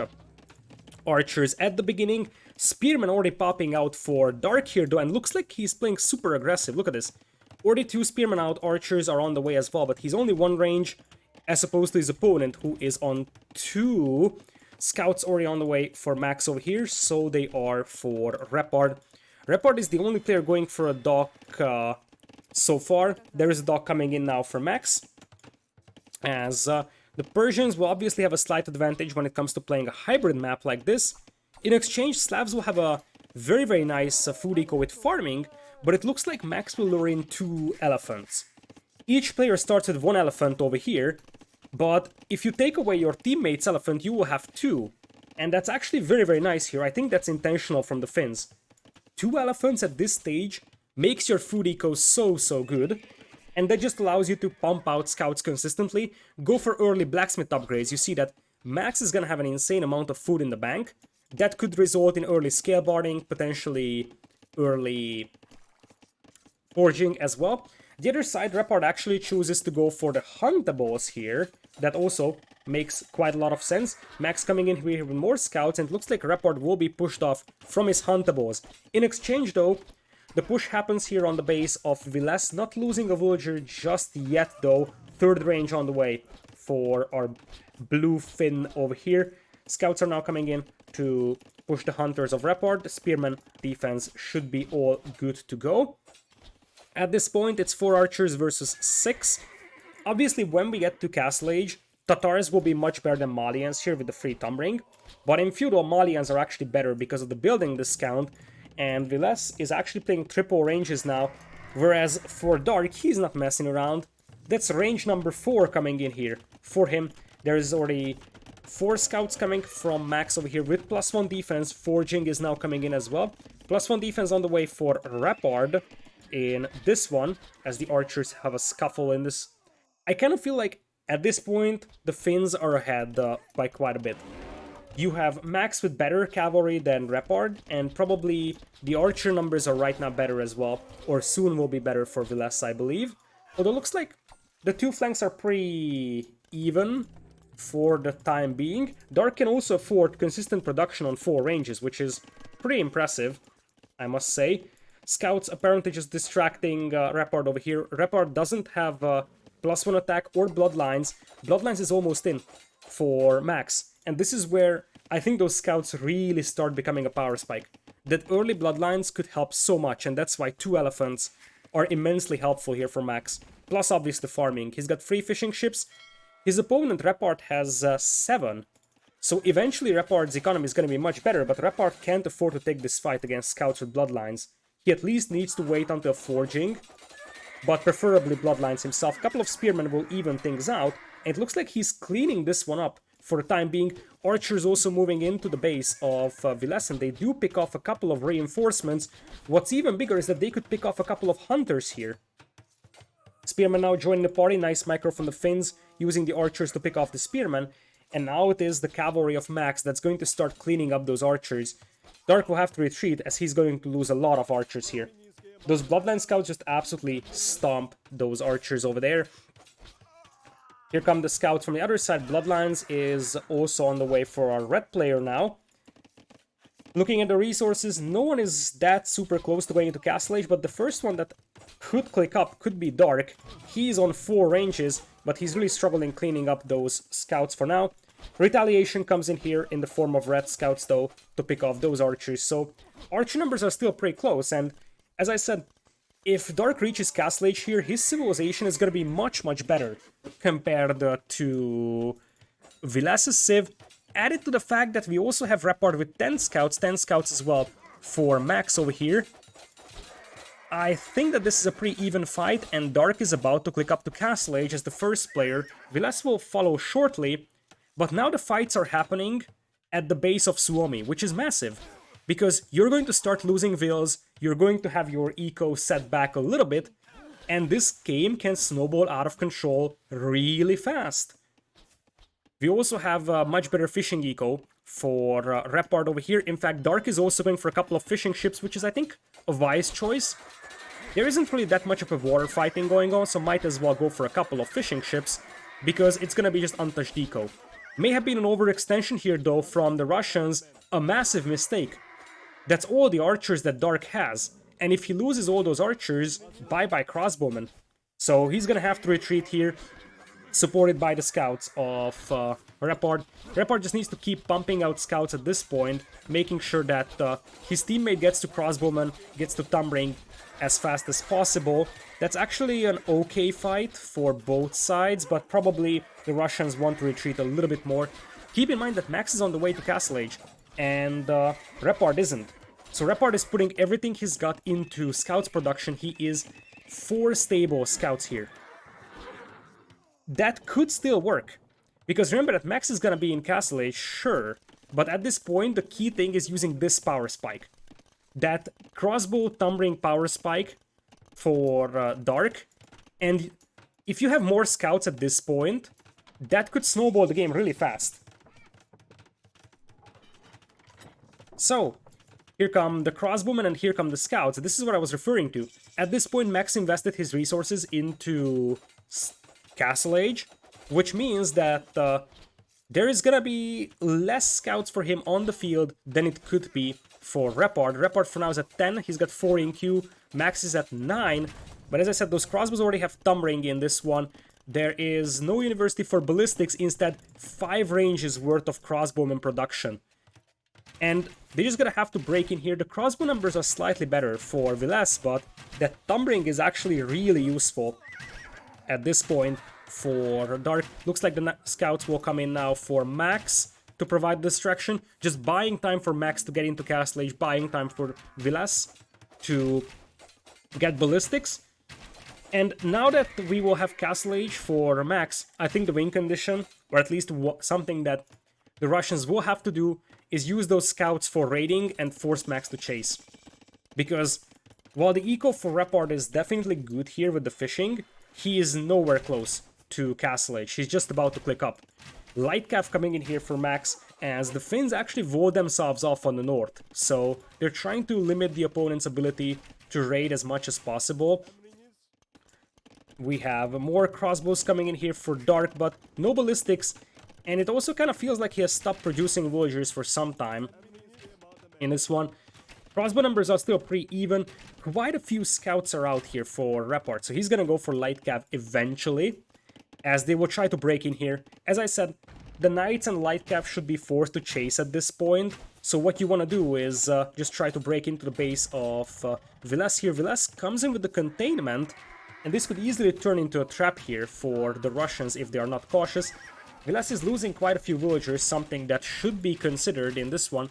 archers at the beginning. Spearman already popping out for Dark here though, and looks like he's playing super aggressive. Look at this. Already 2 Spearman out, archers are on the way as well, but he's only 1 range as opposed to his opponent who is on 2. Scouts already on the way for Max over here, so they are for Repard. Repard is the only player going for a dock so far. There is a dock coming in now for Max, as the Persians will obviously have a slight advantage when it comes to playing a hybrid map like this. In exchange, Slavs will have a very, very nice food eco with farming, but it looks like Max will lure in 2 elephants. Each player starts with 1 elephant over here, but if you take away your teammate's elephant, you will have 2. And that's actually very, very nice here. I think that's intentional from the Finns. 2 elephants at this stage makes your food eco so good. And that just allows you to pump out scouts consistently. Go for early blacksmith upgrades. You see that Max is gonna have an insane amount of food in the bank. That could result in early scale barding, potentially early forging as well. The other side, Repard actually chooses to go for the Huntables here. That also makes quite a lot of sense. Max coming in here with more scouts, and it looks like Repard will be pushed off from his Huntables. In exchange though, the push happens here on the base of Vilas, not losing a villager just yet though. 3rd range on the way for our blue Finn over here. Scouts are now coming in to push the hunters of Repard. The Spearman defense should be all good to go. At this point, it's 4 archers versus 6. Obviously, when we get to Castle Age, Tatars will be much better than Malians here with the free Thumb Ring. But in Feudal, Malians are actually better because of the building discount. And Vilas is actually playing triple ranges now. Whereas for Dark, he's not messing around. That's range number 4 coming in here. For him, there's already 4 scouts coming from Max over here with +1 defense. Forging is now coming in as well. +1 defense on the way for Repard in this one, as the archers have a scuffle in this. I kind of feel like at this point the Finns are ahead by quite a bit. You have Max with better cavalry than Repard, and probably the archer numbers are right now better as well, or soon will be better for Vilas, I believe. Although it looks like the 2 flanks are pretty even for the time being. Dark can also afford consistent production on 4 ranges, which is pretty impressive, I must say. Scouts apparently just distracting Repard over here. Repard doesn't have +1 attack or Bloodlines. Bloodlines is almost in for Max. And this is where I think those scouts really start becoming a power spike. That early Bloodlines could help so much, and that's why 2 elephants are immensely helpful here for Max. Plus, obviously, farming. He's got 3 fishing ships. His opponent, Repard, has 7. So eventually Repard's economy is going to be much better, but Repard can't afford to take this fight against scouts with Bloodlines. He at least needs to wait until forging, but preferably Bloodlines himself. A couple of Spearmen will even things out, and it looks like he's cleaning this one up for the time being. Archers also moving into the base of Vilas, and they do pick off a couple of reinforcements. What's even bigger is that they could pick off a couple of hunters here. Spearmen now joining the party. Nice micro from the Finns, using the archers to pick off the Spearmen. And now it is the cavalry of Max that's going to start cleaning up those archers. Dark will have to retreat, as he's going to lose a lot of archers here. Those Bloodline scouts just absolutely stomp those archers over there. Here come the scouts from the other side. Bloodlines is also on the way for our red player now. Looking at the resources, no one is that super close to going into Castle Age, but the first one that could click up could be Dark. He's on 4 ranges, but he's really struggling cleaning up those scouts for now. Retaliation comes in here in the form of red scouts, though, to pick off those archers. So archer numbers are still pretty close, and as I said, if Dark reaches Castle Age here, his civilization is going to be much, much better compared to Vilas's civ. Added to the fact that we also have Repard with 10 scouts as well for Max over here. I think that this is a pretty even fight, and Dark is about to click up to Castle Age as the first player. Vilas will follow shortly, but now the fights are happening at the base of Suomi, which is massive. Because you're going to start losing vills, you're going to have your eco set back a little bit, and this game can snowball out of control really fast. We also have a much better fishing eco for Repard over here. In fact, Dark is also going for a couple of fishing ships, which is, I think, a wise choice. There isn't really that much of a water fighting going on, so might as well go for a couple of fishing ships, because it's gonna be just untouched eco. May have been an overextension here, though, from the Russians, a massive mistake. That's all the archers that Dark has, and if he loses all those archers, bye-bye crossbowmen. So he's gonna have to retreat here, supported by the scouts of Repard. Repard just needs to keep pumping out scouts at this point, making sure that his teammate gets to crossbowman, gets to thumbring as fast as possible. That's actually an okay fight for both sides, but probably the Russians want to retreat a little bit more. Keep in mind that Max is on the way to Castle Age, and Repard isn't. So Repard is putting everything he's got into scouts production. He is 4 stable scouts here. That could still work, because remember that Max is gonna be in Castle Age, sure, but at this point the key thing is using this power spike. That crossbow thumbring power spike for Dark, and if you have more scouts at this point, that could snowball the game really fast. So, here come the crossbowmen and here come the scouts. This is what I was referring to. At this point, Max invested his resources into Castle Age, which means that there is gonna be less scouts for him on the field than it could be for Repard. Repard for now is at 10, he's got 4 in queue, Max is at 9, but as I said, those crossbows already have thumbring in this one. There is no university for ballistics, instead 5 ranges worth of crossbowman production. And they're just gonna have to break in here. The crossbow numbers are slightly better for Vilas, but that thumbring is actually really useful at this point for Dark. Looks like the scouts will come in now for Max to provide distraction. Just buying time for Max to get into Castle Age, buying time for Vilas to get ballistics. And now that we will have Castle Age for Max, I think the win condition, or at least something that the Russians will have to do, is use those scouts for raiding and force Max to chase. Because while the eco for Repard is definitely good here with the fishing, he is nowhere close to Castle Age. He's just about to click up. Light Cav coming in here for Max, as the Finns actually walled themselves off on the north. So they're trying to limit the opponent's ability to raid as much as possible. We have more crossbows coming in here for Dark, but no ballistics. And it also kind of feels like he has stopped producing villagers for some time in this one. Crossbow numbers are still pretty even. Quite a few scouts are out here for Repard, so he's gonna go for Light Cav eventually, as they will try to break in here. As I said, the Knights and Light Cav should be forced to chase at this point, so what you want to do is just try to break into the base of Vilas here. Vilas comes in with the containment, and this could easily turn into a trap here for the Russians if they are not cautious. Vilas is losing quite a few villagers, something that should be considered in this one.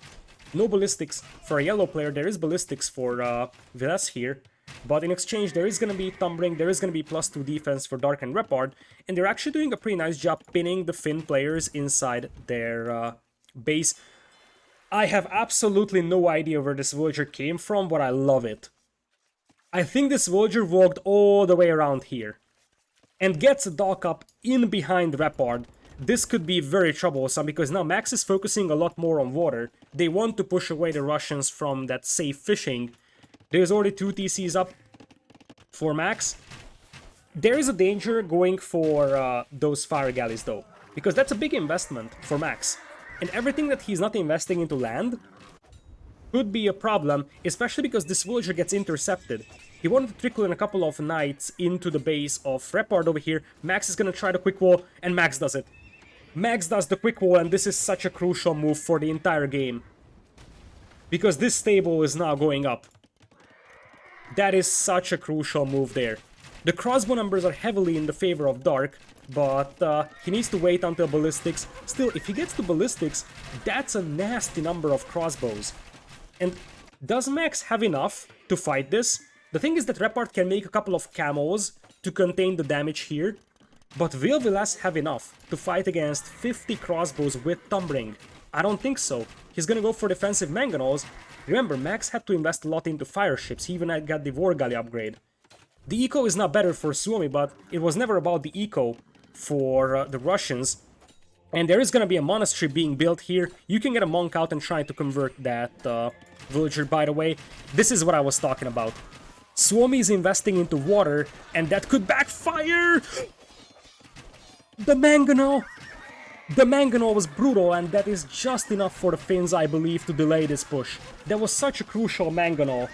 No ballistics for a yellow player. There is ballistics for Vilas here, but in exchange there is going to be thumbring, there is going to be +2 defense for Dark and Repard, and they're actually doing a pretty nice job pinning the Finn players inside their base. I have absolutely no idea where this villager came from, but I love it. I think this villager walked all the way around here and gets a dock up in behind Repard. This could be very troublesome, because now Max is focusing a lot more on water. They want to push away the Russians from that safe fishing. There's already 2 TCs up for Max. There is a danger going for those fire galleys though, because that's a big investment for Max. And everything that he's not investing into land could be a problem, especially because this villager gets intercepted. He wanted to trickle in a couple of knights into the base of Repard over here. Max is gonna try the quick wall, and Max does it. Max does the quick wall, and this is such a crucial move for the entire game. Because this stable is now going up. That is such a crucial move there. The crossbow numbers are heavily in the favor of Dark, but he needs to wait until ballistics. Still, if he gets to ballistics, that's a nasty number of crossbows. And does Max have enough to fight this? The thing is that Repard can make a couple of camos to contain the damage here, but will Vilas have enough to fight against 50 crossbows with Tumbling? I don't think so. He's gonna go for defensive mangonels. Remember, Max had to invest a lot into fire ships. He even got the Vorgali upgrade. The eco is not better for Suomi, but it was never about the eco for the Russians. And there is gonna be a monastery being built here. You can get a monk out and try to convert that villager, by the way. This is what I was talking about. Suomi is investing into water, and that could backfire! The mangonel! The mangonel was brutal, and that is just enough for the Finns, I believe, to delay this push. That was such a crucial mangonel.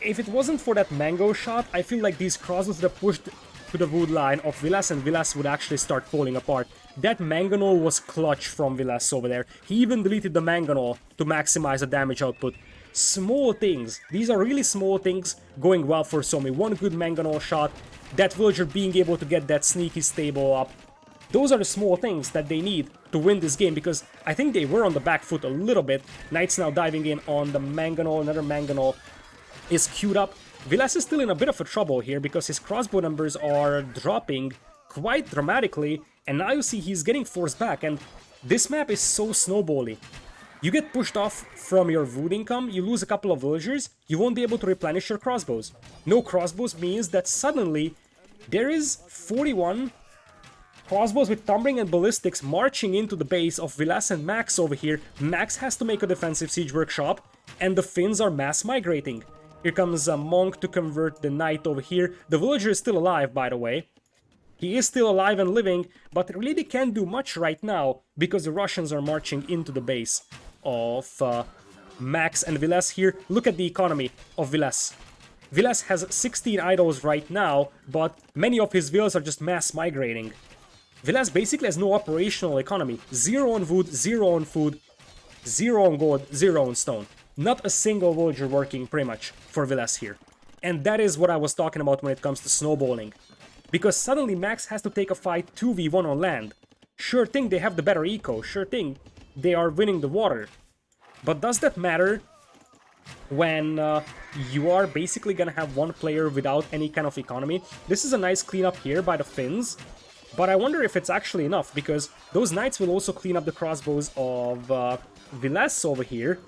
If it wasn't for that mango shot, I feel like these crossbows would have pushed to the wood line of Vilas, and Vilas would actually start falling apart. That mangonel was clutch from Vilas over there. He even deleted the mangonel to maximize the damage output. Small things. These are really small things going well for Suomi. One good mangonel shot, that villager being able to get that sneaky stable up. Those are the small things that they need to win this game, because I think they were on the back foot a little bit. Knights now diving in on the mangonel. Another mangonel is queued up. Vilas is still in a bit of a trouble here because his crossbow numbers are dropping quite dramatically, and now you see he's getting forced back, and this map is so snowbally. You get pushed off from your wood income, you lose a couple of villagers, you won't be able to replenish your crossbows. No crossbows means that suddenly there is 41 crossbows with tumbling and ballistics marching into the base of Vilas and Max over here. Max has to make a defensive siege workshop, and the Finns are mass migrating. Here comes a monk to convert the knight over here. The villager is still alive, by the way. He is still alive and living, but really they can't do much right now because the Russians are marching into the base of Max and Vilas here. Look at the economy of Vilas. Vilas has 16 idols right now, but many of his villas are just mass migrating. Vilas basically has no operational economy. 0 on wood, 0 on food, 0 on gold, 0 on stone. Not a single villager working, pretty much, for Vilas here. And that is what I was talking about when it comes to snowballing. Because suddenly Max has to take a fight 2v1 on land. Sure thing they have the better eco, sure thing they are winning the water. But does that matter when you are basically gonna have one player without any kind of economy? This is a nice cleanup here by the Finns. But I wonder if it's actually enough, because those knights will also clean up the crossbows of Vilas over here.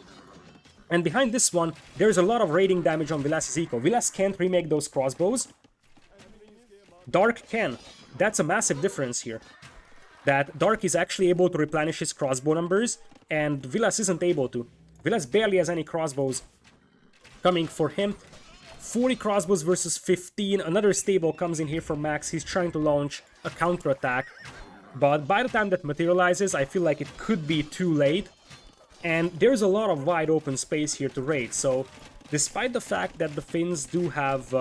And behind this one, there's a lot of raiding damage on Vilas' eco. Vilas can't remake those crossbows. Dark can. That's a massive difference here. That Dark is actually able to replenish his crossbow numbers, and Vilas isn't able to. Vilas barely has any crossbows coming for him. 40 crossbows versus 15. Another stable comes in here for Max. He's trying to launch a counterattack. But by the time that materializes, I feel like it could be too late. And there's a lot of wide open space here to raid. So despite the fact that the Finns do have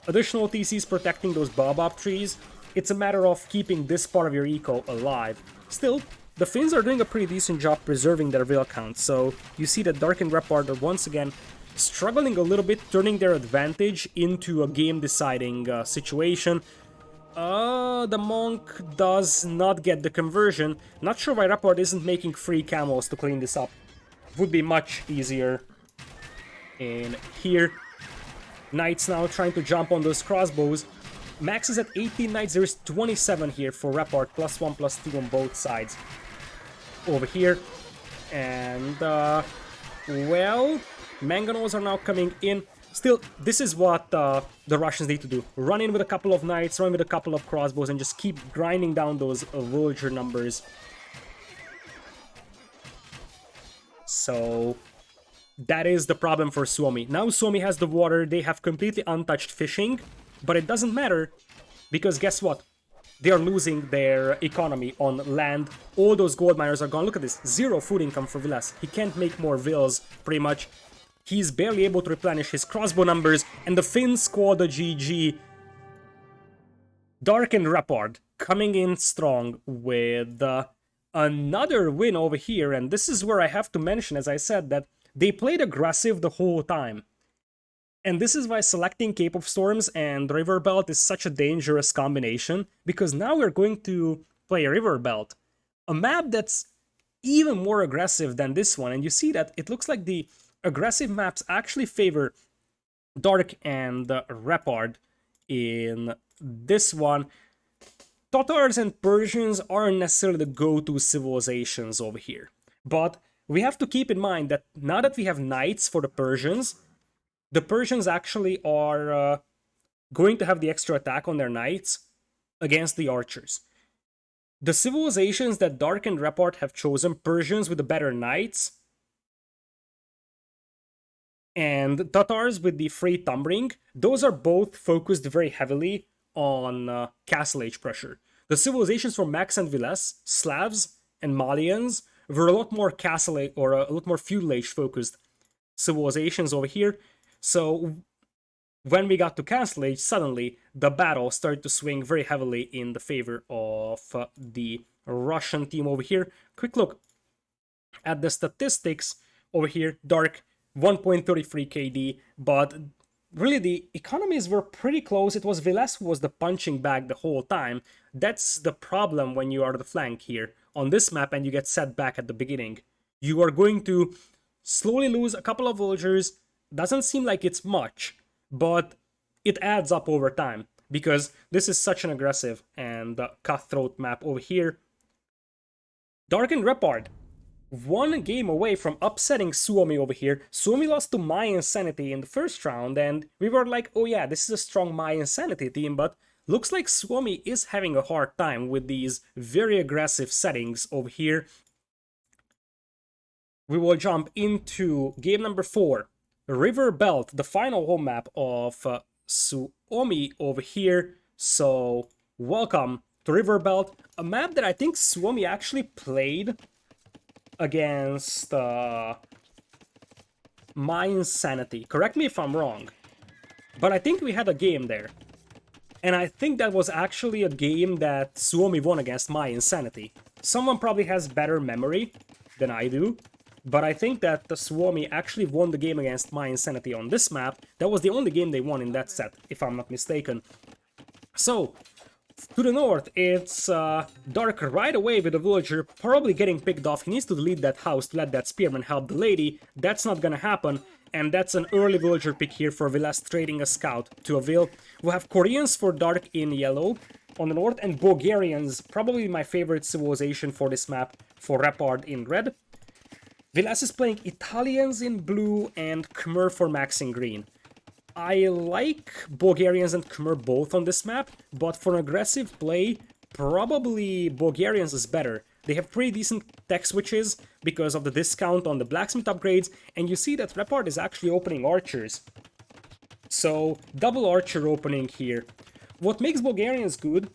additional TCs protecting those baobab trees, it's a matter of keeping this part of your eco alive. Still, the Finns are doing a pretty decent job preserving their vill count. So you see that Dark and Repard are once again struggling a little bit, turning their advantage into a game-deciding situation. The monk does not get the conversion. Not sure why Repard isn't making free camels to clean this up. Would be much easier in here. Knights now trying to jump on those crossbows. Max is at 18 knights, there's 27 here for Repard, +1, +2 on both sides. Over here. And, well, mangonels are now coming in. Still, this is what the Russians need to do. Run in with a couple of knights, run with a couple of crossbows, and just keep grinding down those villager numbers. So that is the problem for Suomi. Now Suomi has the water, they have completely untouched fishing, but it doesn't matter, because guess what? They are losing their economy on land. All those gold miners are gone. Look at this, 0 food income for Vilas. He can't make more vills, pretty much. He's barely able to replenish his crossbow numbers, and the Finns scored a GG. Dark and Repard coming in strong with another win over here, and this is where I have to mention, as I said, that they played aggressive the whole time. And this is why selecting Cape of Storms and River Belt is such a dangerous combination, because now we're going to play River Belt, a map that's even more aggressive than this one, and you see that it looks like the aggressive maps actually favor Dark and Repard in this one. Tatars and Persians aren't necessarily the go-to civilizations over here, but we have to keep in mind that now that we have knights for the Persians actually are going to have the extra attack on their knights against the archers. The civilizations that Dark and Repart have chosen, Persians with the better knights, and Tatars with the free Thumbring, those are both focused very heavily on Castle Age pressure. The civilizations from Max and Viles, Slavs and Malians, were a lot more Castle Age, or a lot more Feudal Age focused civilizations over here. So when we got to Castle Age, suddenly the battle started to swing very heavily in the favor of the Russian team over here. Quick look at the statistics over here. Dark 1.33 KD, but really the economies were pretty close. It was Viles who was the punching bag the whole time. That's the problem when you are the flank here on this map and you get set back at the beginning. You are going to slowly lose a couple of villagers. Doesn't seem like it's much, but it adds up over time because this is such an aggressive and cutthroat map over here. Dark and Repard, one game away from upsetting Suomi over here. Suomi lost to My Insanity in the first round, and we were like, oh yeah, this is a strong My Insanity team, but looks like Suomi is having a hard time with these very aggressive settings over here. We will jump into game number 4. River Belt, the final home map of Suomi over here. So, welcome to River Belt, a map that I think Suomi actually played against My Insanity. Correct me if I'm wrong, but I think we had a game there. And I think that was actually a game that Suomi won against My Insanity. Someone probably has better memory than I do, but I think that the Suomi actually won the game against My Insanity on this map. That was the only game they won in that set, if I'm not mistaken. So, to the north, it's Dark right away with a villager probably getting picked off. He needs to delete that house to let that spearman help the lady. That's not gonna happen, and that's an early villager pick here for Viles trading a scout to a Vil. We'll have Koreans for Dark in yellow on the north, and Bulgarians, probably my favorite civilization for this map, for Repard in red. Viles is playing Italians in blue and Khmer for Max in green. I like Bulgarians and Khmer both on this map, but for an aggressive play, probably Bulgarians is better. They have pretty decent tech switches because of the discount on the blacksmith upgrades, and you see that Repard is actually opening archers. So, double archer opening here. What makes Bulgarians good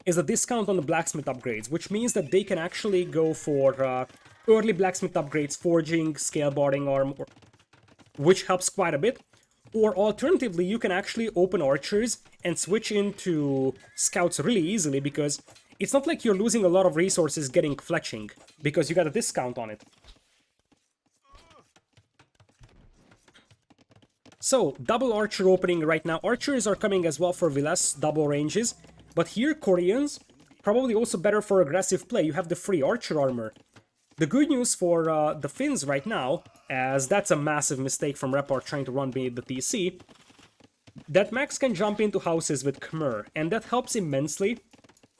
is a discount on the blacksmith upgrades, which means that they can actually go for early blacksmith upgrades, forging, scale barding armor, which helps quite a bit. Or alternatively, you can actually open archers and switch into scouts really easily because it's not like you're losing a lot of resources getting fletching because you got a discount on it. So, double archer opening right now. Archers are coming as well for Viles, double ranges. But here, Koreans, probably also better for aggressive play. You have the free archer armor. The good news for the Finns right now, as that's a massive mistake from Repard trying to run beneath the TC, that Max can jump into houses with Khmer, and that helps immensely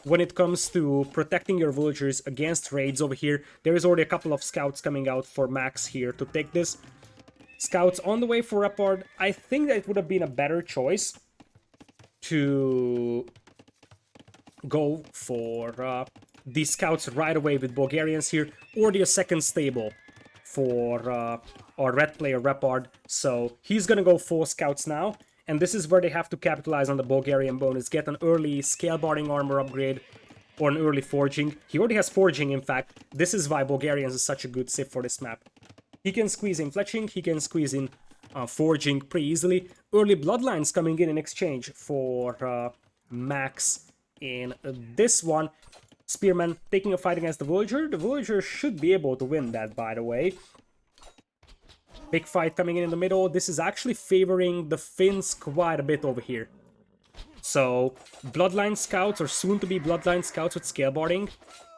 when it comes to protecting your villagers against raids over here. There is already a couple of scouts coming out for Max here to take this. Scouts on the way for Repard. I think that it would have been a better choice to go for these scouts right away with Bulgarians here, or the second stable for our red player Repard. So he's gonna go 4 scouts now, and this is where they have to capitalize on the Bulgarian bonus, get an early scale barding armor upgrade or an early forging. He already has forging, in fact. This is why Bulgarians is such a good civ for this map. He can squeeze in fletching, he can squeeze in forging pretty easily. Early bloodlines coming in exchange for Max in this one. Spearman taking a fight against the Villager. The Villager should be able to win that, by the way. Big fight coming in the middle. This is actually favoring the Finns quite a bit over here. So, Bloodline Scouts, or soon to be Bloodline Scouts with Scaleboarding.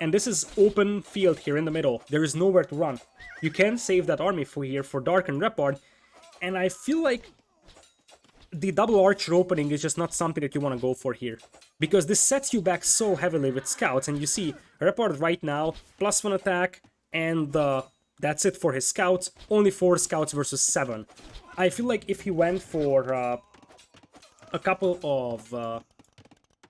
And this is open field here in the middle. There is nowhere to run. You can save that army for here for Dark and Repard. And I feel like the double archer opening is just not something that you want to go for here. Because this sets you back so heavily with scouts, and you see Repard right now, +1 attack, and that's it for his scouts. Only 4 scouts versus 7. I feel like if he went for a couple of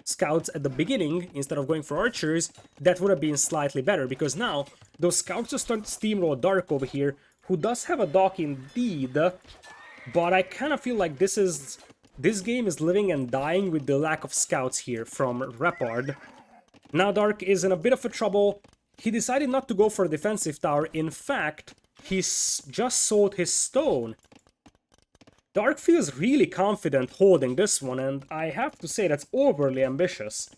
scouts at the beginning, instead of going for archers, that would have been slightly better, because now those scouts are starting to steamroll Dark over here, who does have a dock indeed, but I kind of feel like this game is living and dying with the lack of scouts here from Repard. Now Dark is in a bit of a trouble. He decided not to go for a defensive tower. In fact, he's just sold his stone. Dark feels really confident holding this one, and I have to say that's overly ambitious.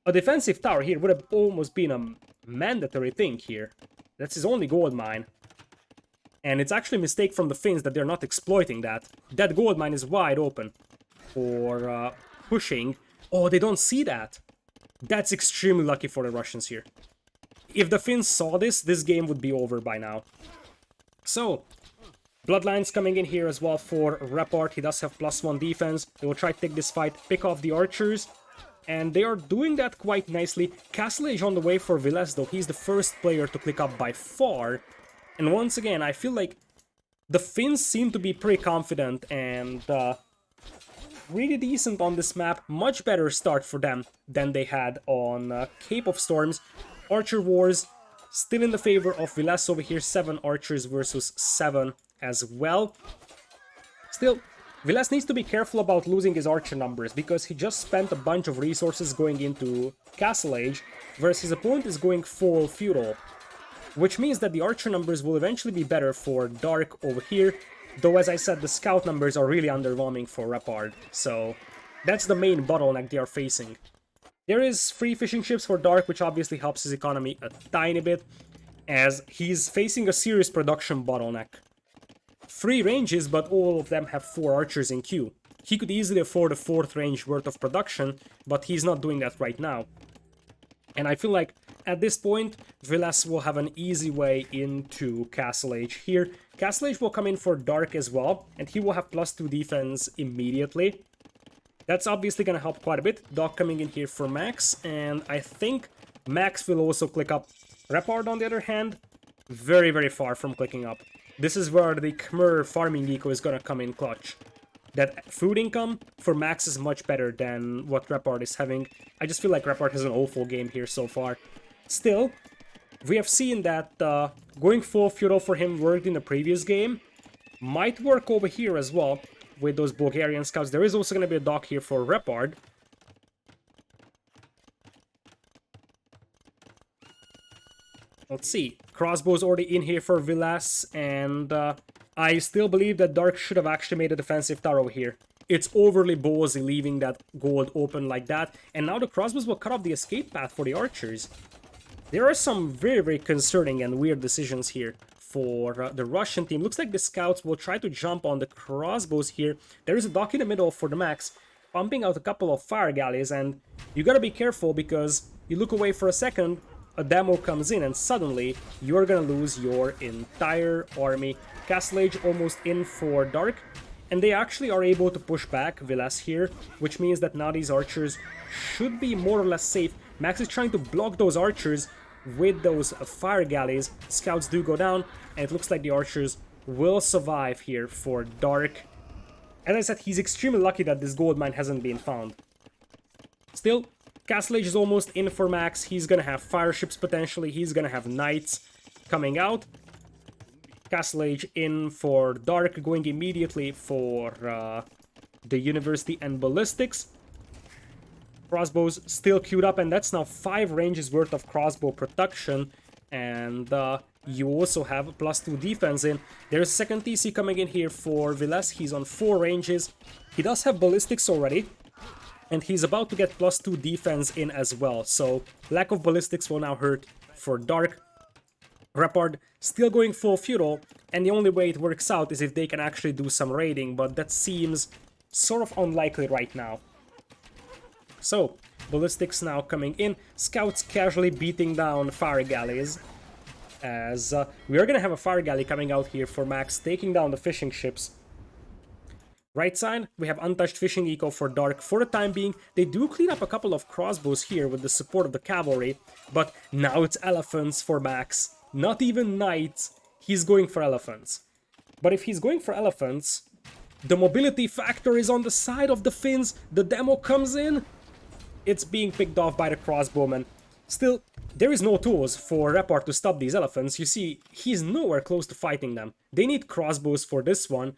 A defensive tower here would have almost been a mandatory thing here. That's his only gold mine. And it's actually a mistake from the Finns that they're not exploiting that. That gold mine is wide open for pushing. Oh, they don't see that. That's extremely lucky for the Russians here. If the Finns saw this, this game would be over by now. So, Bloodlines coming in here as well for Repard. He does have +1 defense. They will try to take this fight, pick off the archers. And they are doing that quite nicely. Castle Age on the way for Viles, though. He's the first player to click up by far. And once again, I feel like the Finns seem to be pretty confident and really decent on this map. Much better start for them than they had on Cape of Storms. Archer Wars still in the favor of Viles over here. 7 archers versus 7 as well. Still, Viles needs to be careful about losing his archer numbers, because he just spent a bunch of resources going into Castle Age, whereas his opponent is going full feudal. Which means that the archer numbers will eventually be better for Dark over here, though as I said, the scout numbers are really underwhelming for Repard, so that's the main bottleneck they are facing. There is free fishing ships for Dark, which obviously helps his economy a tiny bit, as he's facing a serious production bottleneck. 3 ranges, but all of them have 4 archers in queue. He could easily afford a 4th range worth of production, but he's not doing that right now. And I feel like at this point, Viles will have an easy way into Castle Age here. Castle Age will come in for Dark as well, and he will have +2 defense immediately. That's obviously going to help quite a bit. Doc coming in here for Max, and I think Max will also click up. Repard, on the other hand, very, very far from clicking up. This is where the Khmer farming eco is going to come in clutch. That food income for Max is much better than what Repard is having. I just feel like Repard has an awful game here so far. Still, we have seen that going full feudal for him worked in the previous game. Might work over here as well with those Bulgarian scouts. There is also going to be a dock here for Repard. Let's see. Crossbow's already in here for Viles, and I still believe that Dark should have actually made a defensive tower over here. It's overly ballsy leaving that gold open like that, and now the crossbows will cut off the escape path for the archers. There are some very, very concerning and weird decisions here for the Russian team. Looks like the scouts will try to jump on the crossbows here. There is a dock in the middle for the Max, pumping out a couple of fire galleys, and you gotta be careful because you look away for a second, a demo comes in, and suddenly you're gonna lose your entire army. Castle Age almost in for Dark, and they actually are able to push back Viles here, which means that now these archers should be more or less safe. Max is trying to block those archers with those fire galleys. Scouts do go down, and it looks like the archers will survive here for Dark. As I said, he's extremely lucky that this gold mine hasn't been found. Still, Castle Age is almost in for Max. He's gonna have fire ships potentially. He's gonna have knights coming out. Castle Age in for Dark, going immediately for the University and Ballistics. Crossbows still queued up, and that's now 5 ranges worth of crossbow protection. And you also have +2 defense in. There's a second TC coming in here for Viles. He's on 4 ranges. He does have ballistics already. and he's about to get +2 defense in as well, so lack of ballistics will now hurt for Dark+Repard still going full feudal, and the only way it works out is if they can actually do some raiding, but that seems sort of unlikely right now. So, ballistics now coming in, scouts casually beating down fire galleys, as we are gonna have a fire galley coming out here for Max, taking down the fishing ships. Right side, we have untouched fishing eco for Dark. For the time being, they do clean up a couple of crossbows here with the support of the cavalry, but now it's elephants for Max. Not even knights, he's going for elephants. But if he's going for elephants, the mobility factor is on the side of the Finns, the demo comes in, it's being picked off by the crossbowmen. Still, there is no tools for Repard to stop these elephants. You see, he's nowhere close to fighting them. They need crossbows for this one.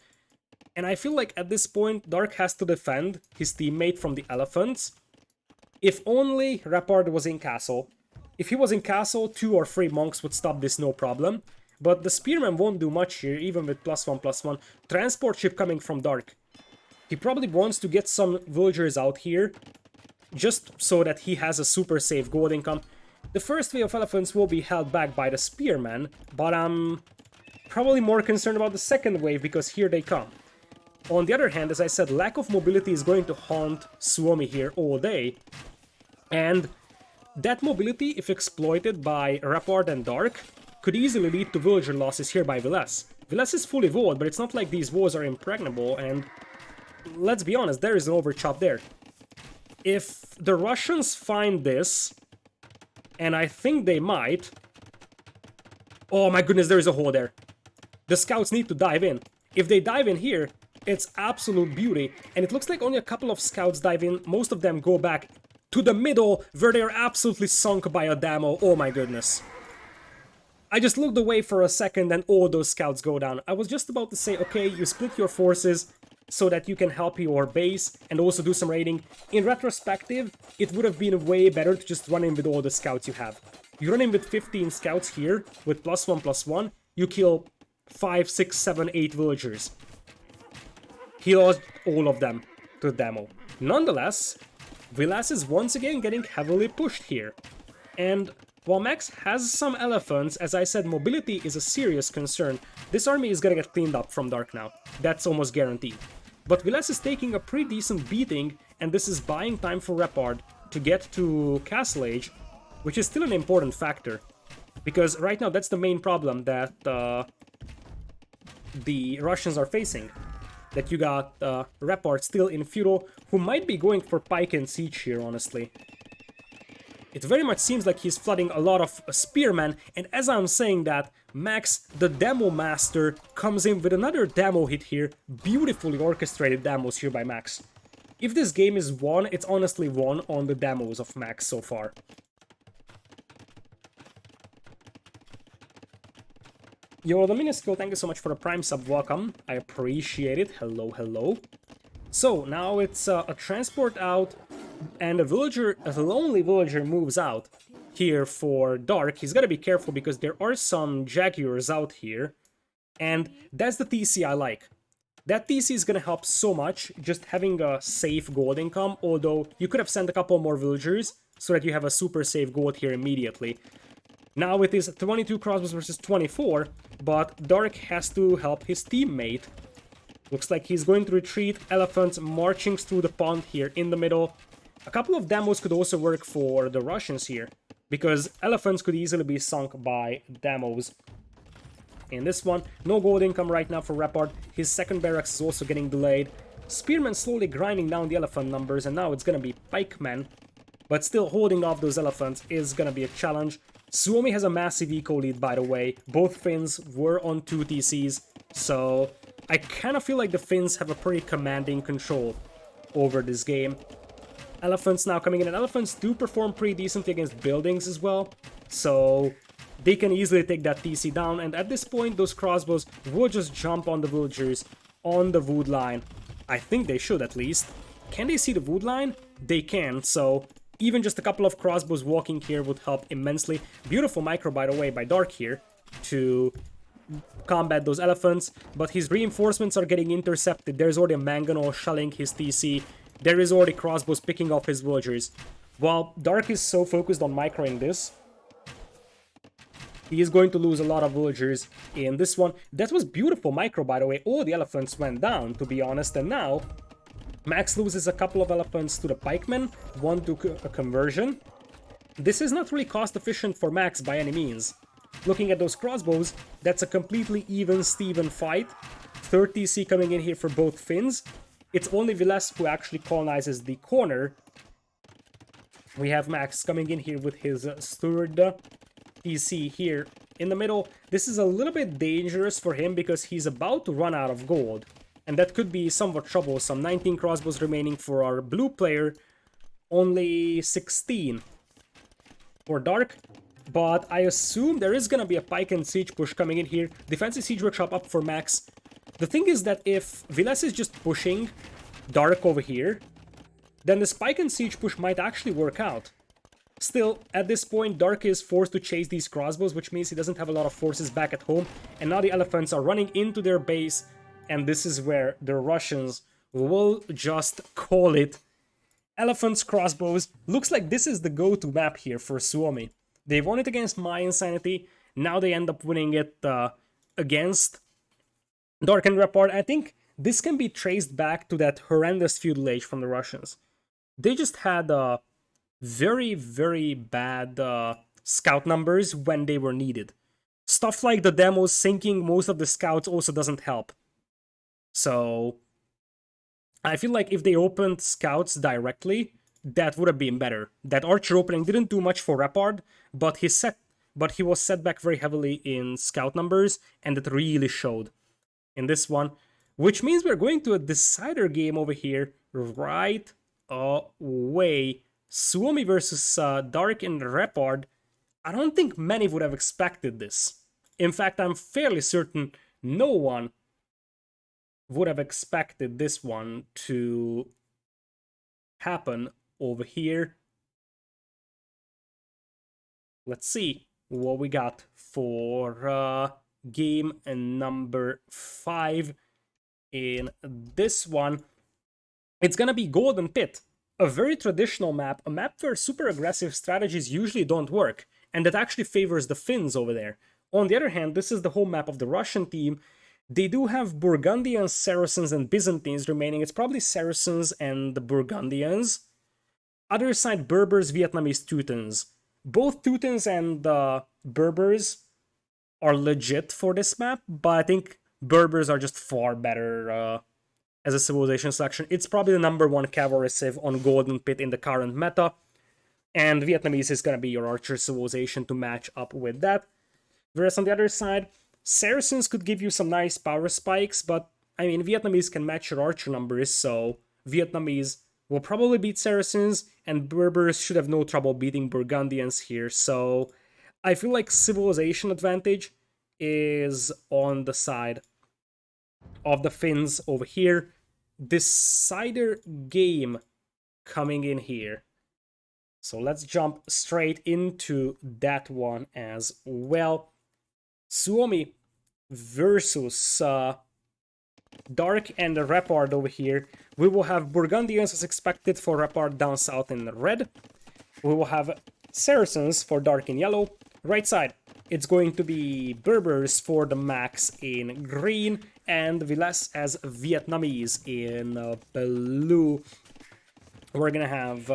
And I feel like at this point, Dark has to defend his teammate from the elephants. If only Repard was in castle. If he was in castle, 2 or 3 monks would stop this no problem. But the spearmen won't do much here, even with +1/+1. Transport ship coming from Dark. He probably wants to get some villagers out here, just so that he has a super safe gold income. The first wave of elephants will be held back by the spearmen, but I'm probably more concerned about the second wave, because here they come. On the other hand, as I said, lack of mobility is going to haunt Suomi here all day, and that mobility, if exploited by Repard and Dark, could easily lead to villager losses here by Viles. Viles is fully walled, but it's not like these walls are impregnable, and let's be honest, there is an overchop there. If the Russians find this, and I think they might... Oh my goodness, there is a hole there. The scouts need to dive in. If they dive in here, it's absolute beauty, and it looks like only a couple of scouts dive in. Most of them go back to the middle, where they are absolutely sunk by a demo. Oh my goodness. I just looked away for a second and all those scouts go down. I was just about to say, okay, you split your forces so that you can help your base and also do some raiding. In retrospective, it would have been way better to just run in with all the scouts you have. You run in with 15 scouts here, with +1/+1, you kill 5, 6, 7, 8 villagers. He lost all of them to the demo. Nonetheless, Viles is once again getting heavily pushed here. And while Max has some elephants, as I said, mobility is a serious concern. This army is gonna get cleaned up from Dark now. That's almost guaranteed. But Viles is taking a pretty decent beating, and this is buying time for Repard to get to Castle Age, which is still an important factor. Because right now that's the main problem that the Russians are facing. That you got Repard still in feudal, who might be going for pike and siege here, honestly. It very much seems like he's flooding a lot of spearmen, and as I'm saying that, Max, the demo master, comes in with another demo hit here. Beautifully orchestrated demos here by Max. If this game is won, it's honestly won on the demos of Max so far. Yo, the Minuscule, thank you so much for the Prime sub, welcome. I appreciate it. Hello, hello. So, now it's a transport out, and a lonely villager moves out here for Dark. He's gotta be careful because there are some Jaguars out here, and that's the TC I like. That TC is gonna help so much, just having a safe gold income, although you could have sent a couple more villagers so that you have a super safe gold here immediately. Now it is 22 crossbows versus 24, but Dark has to help his teammate. Looks like he's going to retreat. Elephants marching through the pond here in the middle. A couple of demos could also work for the Russians here, because elephants could easily be sunk by demos. In this one, no gold income right now for Repard. His second barracks is also getting delayed. Spearmen slowly grinding down the elephant numbers, and now it's gonna be pikemen. But still, holding off those elephants is gonna be a challenge. Suomi has a massive eco lead, by the way. Both Finns were on 2 TCs, so I kind of feel like the Finns have a pretty commanding control over this game. Elephants now coming in, and elephants do perform pretty decently against buildings as well, so they can easily take that TC down, and at this point those crossbows will just jump on the villagers on the wood line. I think they should at least. Can they see the wood line? They can, so even just a couple of crossbows walking here would help immensely. Beautiful micro, by the way, by Dark here to combat those elephants, but his reinforcements are getting intercepted. There's already a Mangonel shelling his TC. there is already crossbows picking off his villagers. While Dark is so focused on microing this, he is going to lose a lot of villagers in this one. That was beautiful micro, by the way. All the elephants went down, to be honest, and now Max loses a couple of elephants to the pikemen, one to a conversion. This is not really cost efficient for Max by any means. Looking at those crossbows, that's a completely even Steven fight. 30 TC coming in here for both Finns. It's only Viles who actually colonizes the corner. We have Max coming in here with his third TC here in the middle. This is a little bit dangerous for him because he's about to run out of gold. And that could be somewhat troublesome. 19 crossbows remaining for our blue player. Only 16 for Dark. But I assume there is gonna be a pike and siege push coming in here. Defensive siege workshop up for Max. The thing is that if Viles is just pushing Dark over here, then the spike and siege push might actually work out. Still, at this point, Dark is forced to chase these crossbows, which means he doesn't have a lot of forces back at home. And now the elephants are running into their base, and this is where the Russians will just call it. Elephants, crossbows. Looks like this is the go-to map here for Suomi. They won it against My Insanity. Now they end up winning it against Dark+Repard. I think this can be traced back to that horrendous feudal age from the Russians. They just had very, very bad scout numbers when they were needed. Stuff like the demos sinking most of the scouts also doesn't help. So I feel like if they opened scouts directly, that would have been better. That archer opening didn't do much for Repard, but he was set back very heavily in scout numbers, and it really showed in this one. Which means we're going to a decider game over here right away. Suomi versus Dark+Repard. I don't think many would have expected this. In fact, I'm fairly certain no one would have expected this one to happen over here. Let's see what we got for game number 5 in this one. It's gonna be Golden Pit, a very traditional map, a map where super aggressive strategies usually don't work, and that actually favors the Finns over there. On the other hand, this is the home map of the Russian team. They do have Burgundians, Saracens, and Byzantines remaining. It's probably Saracens and the Burgundians. Other side, Berbers, Vietnamese, Teutons. Both Teutons and Berbers are legit for this map, but I think Berbers are just far better as a civilization selection. It's probably the number 1 cavalry civ on Golden Pit in the current meta, and Vietnamese is going to be your archer civilization to match up with that. Whereas on the other side, Saracens could give you some nice power spikes, but I mean, Vietnamese can match your archer numbers, so Vietnamese will probably beat Saracens, and Berbers should have no trouble beating Burgundians here. So I feel like civilization advantage is on the side of the Finns over here. Decider game coming in here. So let's jump straight into that one as well. Suomi versus Dark+Repard over here. We will have Burgundians as expected for Repard down south in red. We will have Saracens for Dark in yellow. Right side, it's going to be Berbers for the Max in green, and Viles as Vietnamese in blue. We're gonna have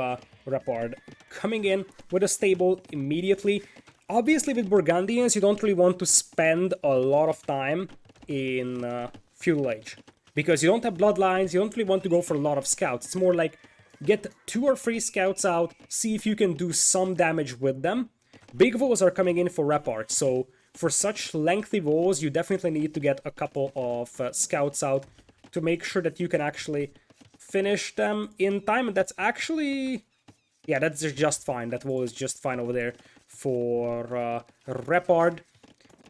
Repard coming in with a stable immediately. Obviously, with Burgundians, you don't really want to spend a lot of time in Feudal Age, because you don't have bloodlines, you don't really want to go for a lot of scouts. It's more like get 2 or 3 scouts out, see if you can do some damage with them. Big walls are coming in for Repard, so for such lengthy walls, you definitely need to get a couple of scouts out to make sure that you can actually finish them in time. And that's actually... yeah, that's just fine. That wall is just fine over there for Repard.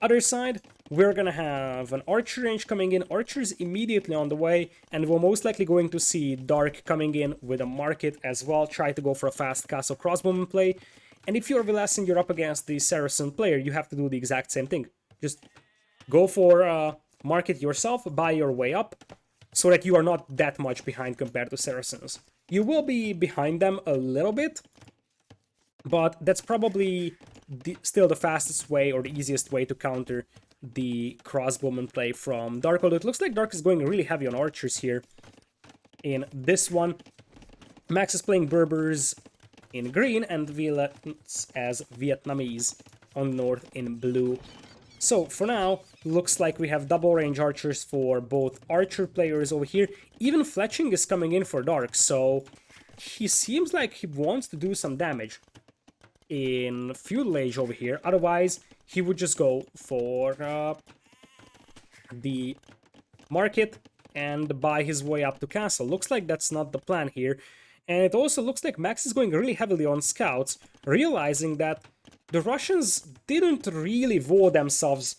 Other side, we're gonna have an archer range coming in. Archers immediately on the way, and we're most likely going to see Dark coming in with a market as well. Try to go for a fast castle crossbowman play. And if you're Viles and you're up against the Saracen player, you have to do the exact same thing. Just go for market yourself, buy your way up, so that you are not that much behind compared to Saracens. You will be behind them a little bit, but that's probably still the fastest way or the easiest way to counter the crossbowman play from Dark. Although it looks like Dark is going really heavy on archers here in this one. Max is playing Berbers in green and Vietnamese as Vietnamese on north in blue. So for now, looks like we have double range archers for both archer players over here. Even fletching is coming in for Dark, so he seems like he wants to do some damage in feudal age over here. Otherwise, he would just go for the market and buy his way up to castle. Looks like that's not the plan here. And it also looks like Max is going really heavily on scouts, realizing that the Russians didn't really vote themselves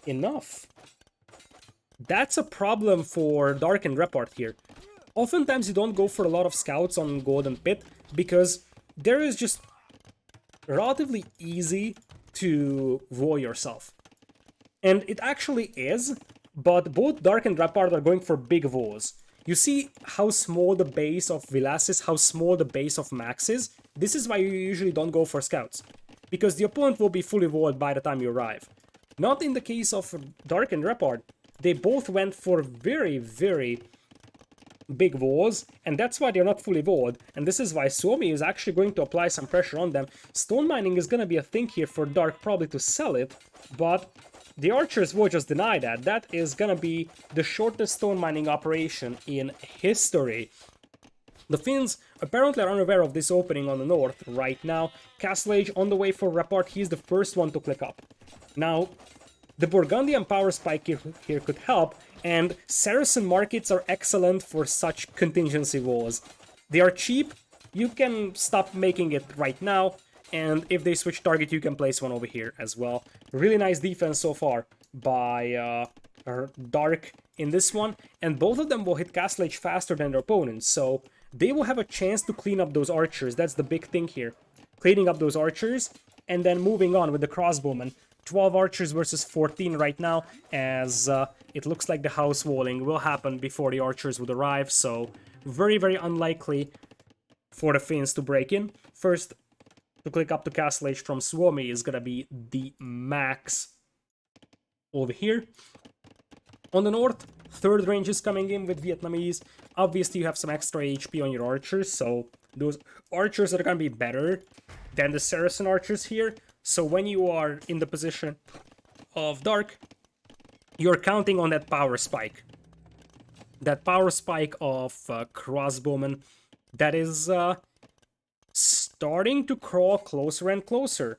enough. That's a problem for Dark+Repard here. Oftentimes you don't go for a lot of scouts on Golden Pit because there is just relatively easy to vote yourself. And it actually is, but both Dark+Repard are going for big votes. You see how small the base of Vilas is, how small the base of Max is? This is why you usually don't go for scouts, because the opponent will be fully walled by the time you arrive. Not in the case of Dark+Repard. They both went for very, very big walls, and that's why they're not fully walled, and this is why Suomi is actually going to apply some pressure on them. Stone mining is gonna be a thing here for Dark, probably to sell it, but the archers will just deny that. That is gonna be the shortest stone mining operation in history. The Finns apparently are unaware of this opening on the north right now. Castle Age on the way for Repard, he's the first one to click up. Now, the Burgundian power spike here could help, and Saracen markets are excellent for such contingency walls. They are cheap, you can stop making it right now, and if they switch target, you can place one over here as well. Really nice defense so far by Dark in this one, and both of them will hit Castle Age faster than their opponents, so they will have a chance to clean up those archers. That's the big thing here. Cleaning up those archers, and then moving on with the crossbowmen. 12 archers versus 14 right now, as it looks like the house walling will happen before the archers would arrive, so very, very unlikely for the Finns to break in. First to click up to Castle Age from Suomi is gonna be the Max over here. On the north, third range is coming in with Vietnamese. Obviously, you have some extra HP on your archers, so those archers are gonna be better than the Saracen archers here. So when you are in the position of Dark, you're counting on that power spike. That power spike of crossbowmen that is starting to crawl closer and closer.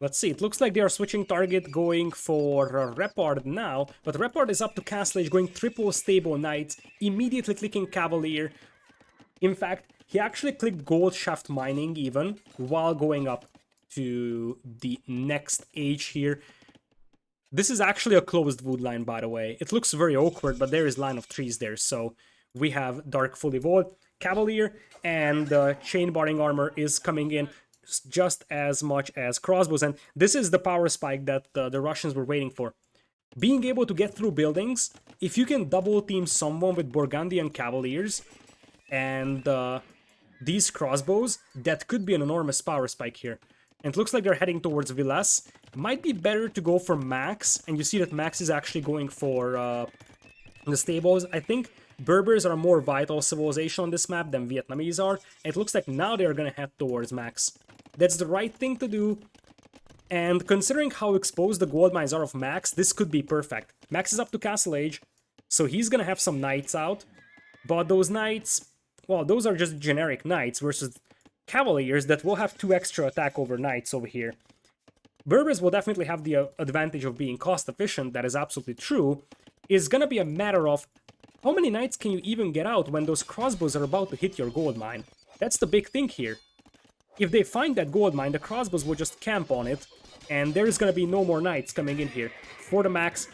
Let's see, it looks like they are switching target, going for Repard now, but Repard is up to Castle Age, going triple stable knights, immediately clicking Cavalier. In fact, he actually clicked gold shaft mining even while going up to the next age here. This is actually a closed wood line, by the way. It looks very awkward, but there is line of trees there, so we have Dark fully walled. Cavalier and chain barring armor is coming in just as much as crossbows, and this is the power spike that the Russians were waiting for. Being able to get through buildings, if you can double team someone with Burgundian Cavaliers and these crossbows, that could be an enormous power spike here. And it looks like they're heading towards Vilas. Might be better to go for Max, and you see that Max is actually going for the stables. I think Berbers are a more vital civilization on this map than Vietnamese are. And it looks like now they're gonna head towards Max. That's the right thing to do. And considering how exposed the gold mines are of Max, this could be perfect. Max is up to Castle Age, so he's gonna have some knights out. But those knights, well, those are just generic knights versus Cavaliers that will have 2 extra attack over knights over here. Berbers will definitely have the advantage of being cost efficient, that is absolutely true. It's gonna be a matter of how many knights can you even get out when those crossbows are about to hit your gold mine. That's the big thing here. If they find that gold mine, the crossbows will just camp on it, and there is gonna be no more knights coming in here. For the Max,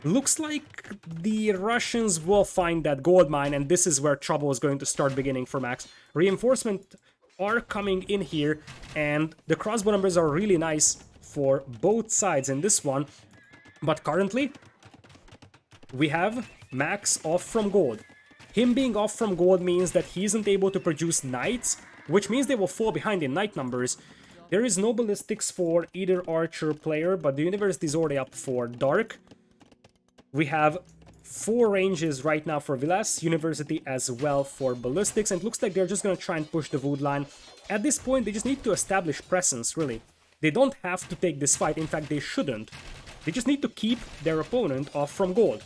looks like the Russians will find that gold mine, and this is where trouble is going to start beginning for Max. Reinforcement are coming in here, and the crossbow numbers are really nice for both sides in this one. But currently, we have Max off from gold. Him being off from gold means that he isn't able to produce knights, which means they will fall behind in knight numbers. There is no ballistics for either archer player, but the university is already up for Dark. We have 4 ranges right now for Vilas, University as well for ballistics, and it looks like they're just gonna try and push the wood line. At this point, they just need to establish presence, really. They don't have to take this fight, in fact, they shouldn't. They just need to keep their opponent off from gold.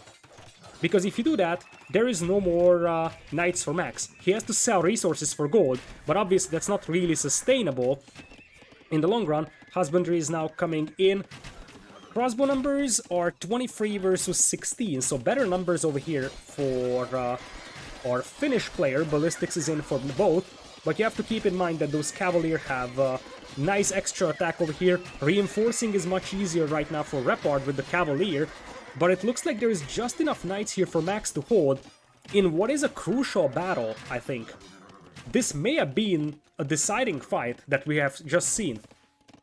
Because if you do that, there is no more knights for Max. He has to sell resources for gold, but obviously that's not really sustainable in the long run. Husbandry is now coming in. Crossbow numbers are 23 versus 16, so better numbers over here for our Finnish player. Ballistics is in for both, but you have to keep in mind that those Cavalier have nice extra attack over here. Reinforcing is much easier right now for Repard with the Cavalier, but it looks like there is just enough knights here for Max to hold in what is a crucial battle, I think. This may have been a deciding fight that we have just seen.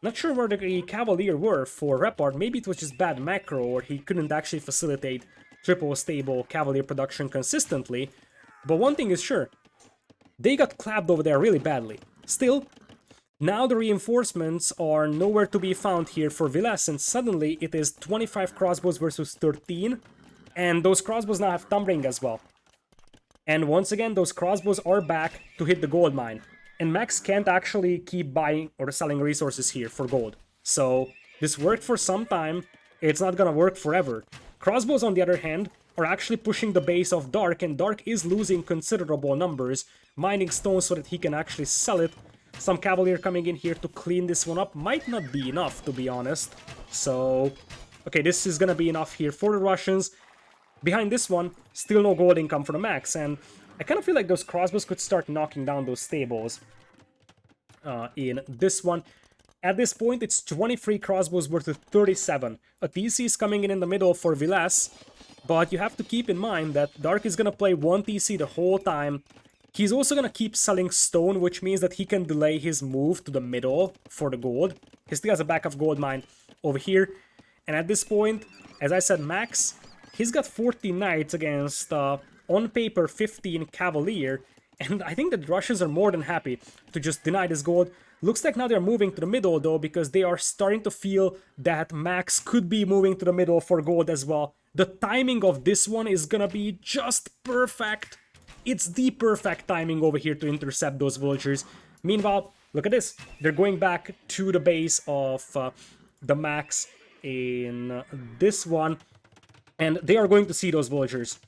Not sure where the Cavalier were for Repard, maybe it was just bad macro, or he couldn't actually facilitate triple stable Cavalier production consistently, but one thing is sure, they got clapped over there really badly. Still, now the reinforcements are nowhere to be found here for Vilas, and suddenly it is 25 crossbows versus 13, and those crossbows now have thumb ring as well. And once again, those crossbows are back to hit the gold mine. And Max can't actually keep buying or selling resources here for gold. So this worked for some time, it's not gonna work forever. Crossbows, on the other hand, are actually pushing the base of Dark, and Dark is losing considerable numbers, mining stone so that he can actually sell it. Some Cavalier coming in here to clean this one up might not be enough, to be honest. So, okay, this is gonna be enough here for the Russians. Behind this one, still no gold income for the Max, and I kind of feel like those crossbows could start knocking down those stables in this one. At this point, it's 23 crossbows versus 37. A TC is coming in the middle for Vilas, but you have to keep in mind that Dark is going to play 1 TC the whole time. He's also going to keep selling stone, which means that he can delay his move to the middle for the gold. He still has a backup gold mine over here. And at this point, as I said, Max, he's got 14 knights against on paper 15 Cavalier, and I think that the Russians are more than happy to just deny this gold. Looks like now they're moving to the middle though, because they are starting to feel that Max could be moving to the middle for gold as well. The timing of this one is gonna be just perfect. It's the perfect timing over here to intercept those villagers. Meanwhile, look at this. They're going back to the base of the Max in this one, and they are going to see those villagers.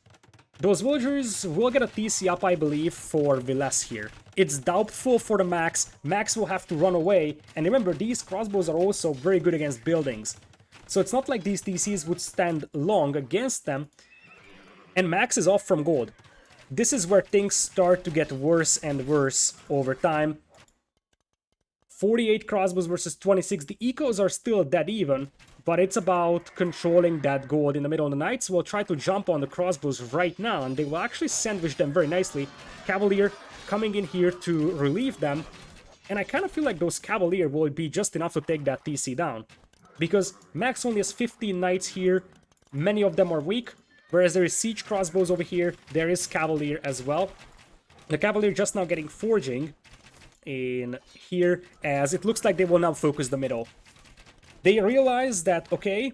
Those villagers will get a TC up, I believe, for Vilas here. It's doubtful for the Max. Max will have to run away. And remember, these crossbows are also very good against buildings. So it's not like these TCs would stand long against them. And Max is off from gold. This is where things start to get worse and worse over time. 48 crossbows versus 26. The ecos are still dead even. But it's about controlling that gold in the middle. The Knights will try to jump on the crossbows right now, and they will actually sandwich them very nicely. Cavalier coming in here to relieve them. And I kind of feel like those Cavalier will be just enough to take that TC down. Because Max only has 15 Knights here. Many of them are weak. Whereas there is Siege Crossbows over here. There is Cavalier as well. The Cavalier just now getting Forging in here, as it looks like they will now focus the middle. They realize that, okay,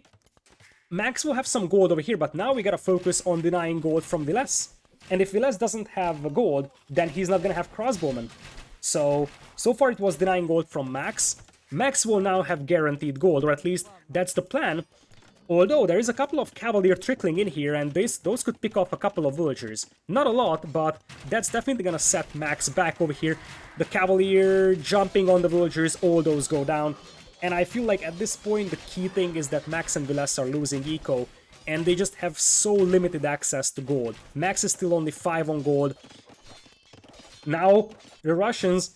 Max will have some gold over here, but now we gotta focus on denying gold from Vilas. And if Vilas doesn't have gold, then he's not gonna have crossbowmen. So far it was denying gold from Max. Max will now have guaranteed gold, or at least that's the plan. Although there is a couple of Cavalier trickling in here, and those could pick off a couple of villagers. Not a lot, but that's definitely gonna set Max back over here. The Cavalier jumping on the villagers, all those go down. And I feel like at this point the key thing is that Max and Vilas are losing eco, and they just have so limited access to gold. Max is still only 5 on gold. Now, the Russians,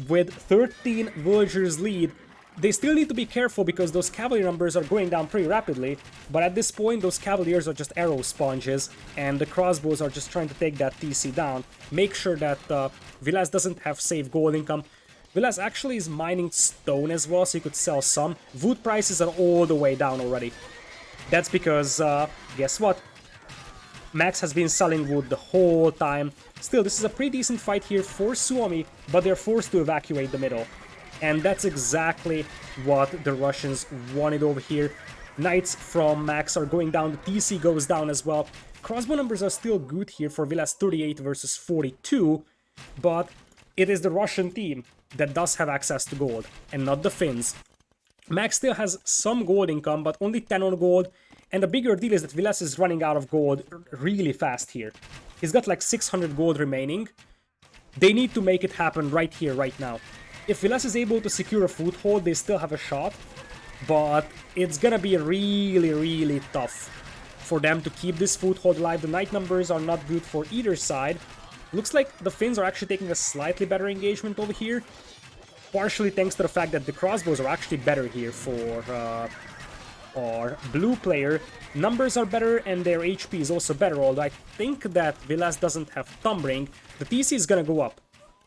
with 13 villagers lead, they still need to be careful because those Cavalier numbers are going down pretty rapidly, but at this point those Cavaliers are just arrow sponges, and the crossbows are just trying to take that TC down. Make sure that Vilas doesn't have safe gold income. Vilas actually is mining stone as well, so you could sell some. Wood prices are all the way down already. That's because, guess what? Max has been selling wood the whole time. Still, this is a pretty decent fight here for Suomi, but they're forced to evacuate the middle. And that's exactly what the Russians wanted over here. Knights from Max are going down, the TC goes down as well. Crossbow numbers are still good here for Vilas, 38 versus 42, but it is the Russian team that does have access to gold, and not the Finns. Max still has some gold income, but only 10 on gold, and the bigger deal is that Vilas is running out of gold really fast here. He's got like 600 gold remaining. They need to make it happen right here, right now. If Vilas is able to secure a foothold, they still have a shot, but it's gonna be really tough for them to keep this foothold alive. The knight numbers are not good for either side. Looks like the Finns are actually taking a slightly better engagement over here, partially thanks to the fact that the crossbows are actually better here for our blue player. Numbers are better and their HP is also better, although I think that Vilas doesn't have Thumb Ring. The TC is gonna go up.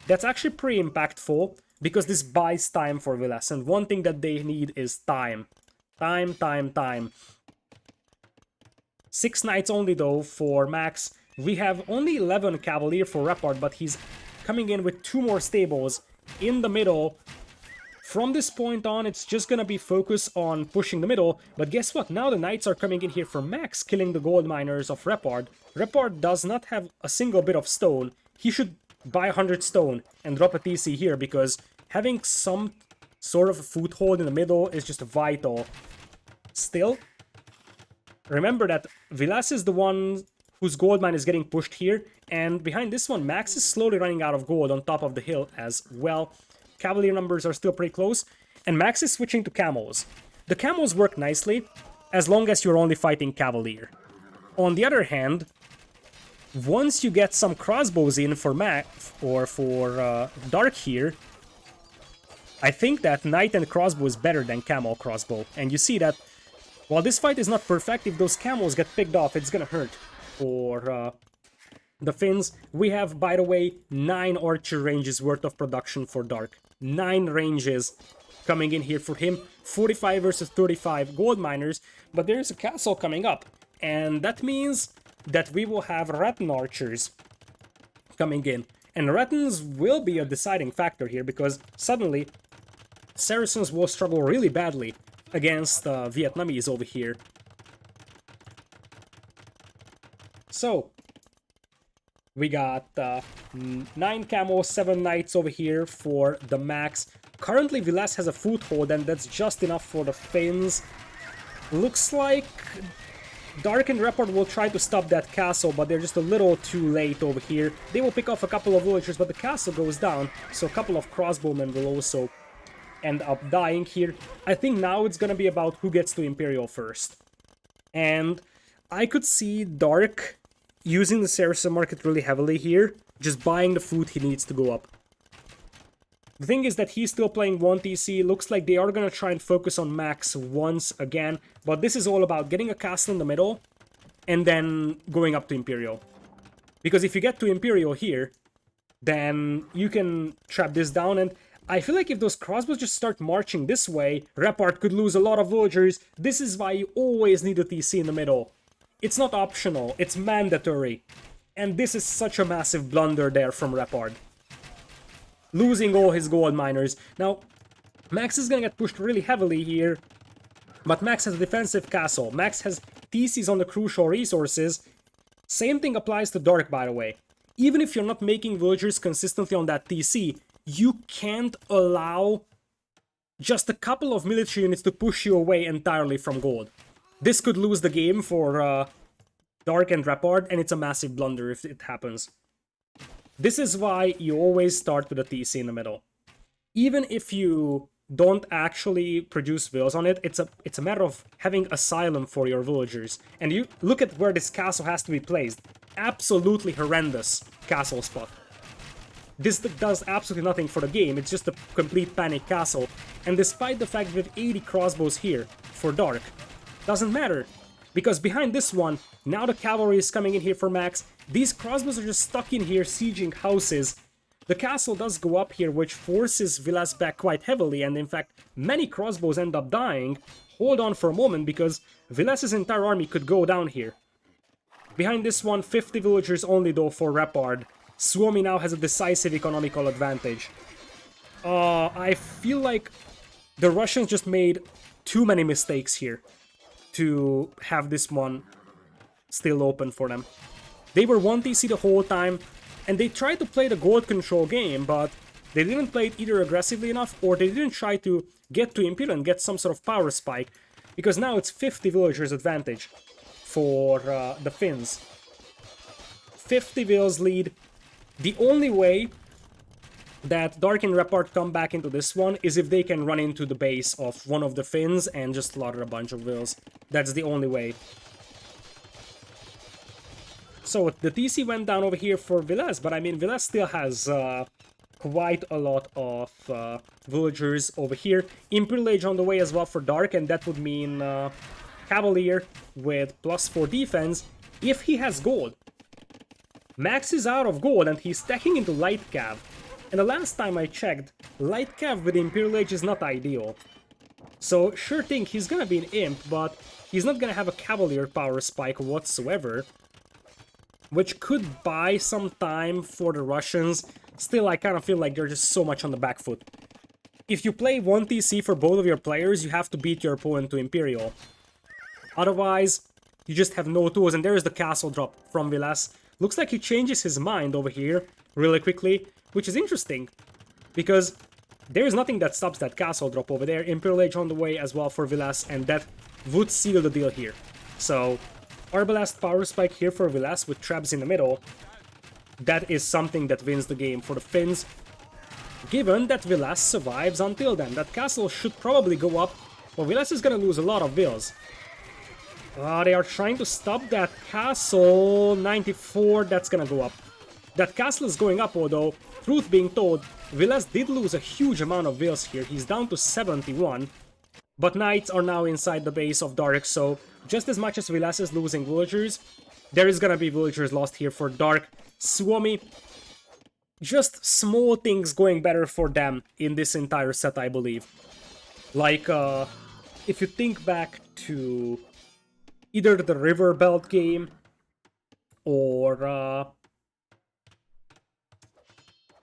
That's actually pretty impactful, because this buys time for Vilas, and one thing that they need is time. Time. 6 knights only though for Max. We have only 11 Cavalier for Repard, but he's coming in with 2 more stables in the middle. From this point on, it's just gonna be focus on pushing the middle, but guess what? Now the knights are coming in here for Max, killing the gold miners of Repard. Repard does not have a single bit of stone. He should buy 100 stone and drop a TC here, because having some sort of a foothold in the middle is just vital. Still, remember that Vilas is the one whose gold mine is getting pushed here, and behind this one, Max is slowly running out of gold on top of the hill as well. Cavalier numbers are still pretty close, and Max is switching to camos. The camos work nicely, as long as you're only fighting Cavalier. On the other hand, once you get some crossbows in for Max, or for Dark here, I think that Knight and Crossbow is better than Camo Crossbow. And you see that while this fight is not perfect, if those camos get picked off, it's gonna hurt for the Finns. We have, by the way, 9 archer ranges worth of production for Dark. 9 ranges coming in here for him. 45 versus 35 gold miners, but there's a castle coming up. And that means that we will have Rattan archers coming in. And Rattans will be a deciding factor here, because suddenly Saracens will struggle really badly against Vietnamese over here. So, we got 9 camos, 7 knights over here for the Max. Currently, Vilas has a foothold, and that's just enough for the Finns. Looks like Dark and Repard will try to stop that castle, but they're just a little too late over here. They will pick off a couple of villagers, but the castle goes down, so a couple of crossbowmen will also end up dying here. I think now it's gonna be about who gets to Imperial first. And I could see Dark using the Saracen market really heavily here, just buying the food he needs to go up. The thing is that he's still playing 1 TC. Looks like they are gonna try and focus on Max once again, but this is all about getting a castle in the middle and then going up to Imperial. Because if you get to Imperial here, then you can trap this down, and I feel like if those crossbows just start marching this way, Repard could lose a lot of villagers. This is why you always need a TC in the middle. It's not optional, it's mandatory. And this is such a massive blunder there from Repard, losing all his gold miners. Now, Max is gonna get pushed really heavily here, but Max has a defensive castle. Max has TCs on the crucial resources. Same thing applies to Dark, by the way. Even if you're not making villagers consistently on that TC, you can't allow just a couple of military units to push you away entirely from gold. This could lose the game for Dark and Repard, and it's a massive blunder if it happens. This is why you always start with a TC in the middle. Even if you don't actually produce villas on it, it's a matter of having asylum for your villagers. And you look at where this castle has to be placed. Absolutely horrendous castle spot. This does absolutely nothing for the game, it's just a complete panic castle. And despite the fact that we have 80 crossbows here for Dark, doesn't matter. Because behind this one, now the cavalry is coming in here for Max. These crossbows are just stuck in here sieging houses. The castle does go up here, which forces Vilas back quite heavily, and in fact, many crossbows end up dying. Hold on for a moment, because Vilas' entire army could go down here. Behind this one, 50 villagers only though for Repard. Suomi now has a decisive economical advantage. I feel like the Russians just made too many mistakes here to have this one still open for them. They were 1TC the whole time, and they tried to play the gold control game, but they didn't play it either aggressively enough, or they didn't try to get to Imperial and get some sort of power spike, because now it's 50 villagers advantage for the Finns. 50 vills lead. The only way that Dark+Repard come back into this one is if they can run into the base of one of the Finns and just slaughter a bunch of vills. That's the only way. So the TC went down over here for Villas, but I mean, Villas still has quite a lot of villagers over here. Imperial Age on the way as well for Dark, and that would mean Cavalier with +4 defense if he has gold. Max is out of gold and he's stacking into Light Cav. And the last time I checked, Light Cav with Imperial Age is not ideal. So sure thing, he's gonna be an Imp, but he's not gonna have a Cavalier power spike whatsoever, which could buy some time for the Russians. Still, I kind of feel like they're just so much on the back foot. If you play 1TC for both of your players, you have to beat your opponent to Imperial. Otherwise, you just have no tools, and there is the castle drop from Villas. Looks like he changes his mind over here really quickly, which is interesting, because there is nothing that stops that castle drop over there. Imperial Age on the way as well for Villas, and that would seal the deal here. So, Arbalest power spike here for Villas with traps in the middle. That is something that wins the game for the Finns, given that Villas survives until then. That castle should probably go up, but Villas is gonna lose a lot of vills. They are trying to stop that castle. 94, that's gonna go up. That castle is going up, although, truth being told, Villas did lose a huge amount of vills here. He's down to 71. But knights are now inside the base of Dark, so just as much as Villas is losing villagers, there is gonna be villagers lost here for Dark. Suomi, just small things going better for them in this entire set, I believe. Like, if you think back to either the River Belt game, or,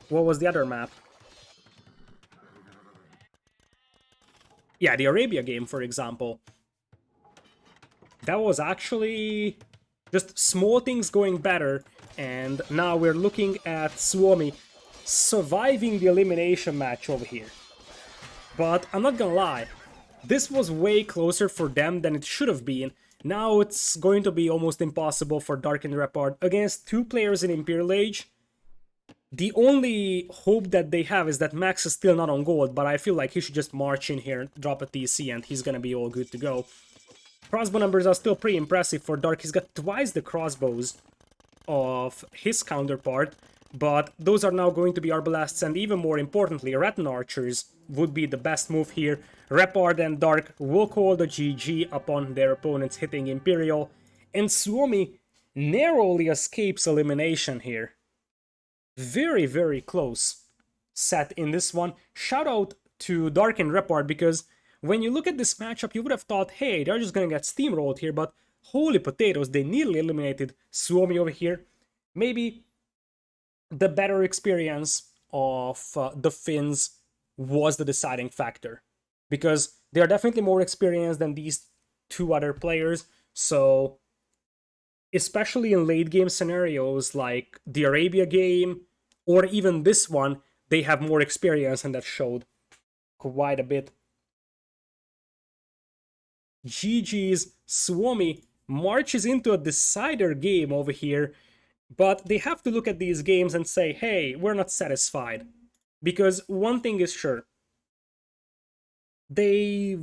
what was the other map? Yeah, the Arabia game, for example. That was actually just small things going better, and now we're looking at Suomi surviving the elimination match over here. But I'm not gonna lie, this was way closer for them than it should have been. Now it's going to be almost impossible for Dark+Repard against two players in Imperial Age. The only hope that they have is that Max is still not on gold, but I feel like he should just march in here, drop a TC, and he's gonna be all good to go. Crossbow numbers are still pretty impressive for Dark. He's got twice the crossbows of his counterpart, but those are now going to be Arbalasts, and even more importantly, Rattan Archers would be the best move here. Repard and Dark will call the GG upon their opponents hitting Imperial, and Suomi narrowly escapes elimination here. Very, very close set in this one. Shout out to Dark+Repard, because when you look at this matchup, you would have thought, hey, they're just gonna get steamrolled here, but holy potatoes, they nearly eliminated Suomi over here. Maybe the better experience of the Finns was the deciding factor, because they are definitely more experienced than these two other players, so especially in late game scenarios like the Arabia game, or even this one, they have more experience, and that showed quite a bit. GG's. Suomi marches into a decider game over here, but they have to look at these games and say, hey, we're not satisfied. Because one thing is sure, they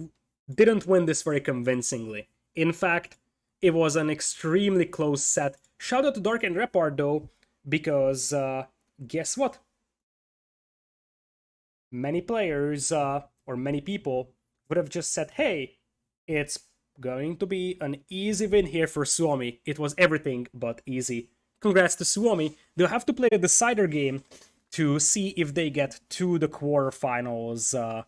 didn't win this very convincingly. In fact, it was an extremely close set. Shout out to Dark+Repard though, because guess what? Many players, or many people, would have just said, hey, it's going to be an easy win here for Suomi. It was everything but easy. Congrats to Suomi. They'll have to play a decider game to see if they get to the quarterfinals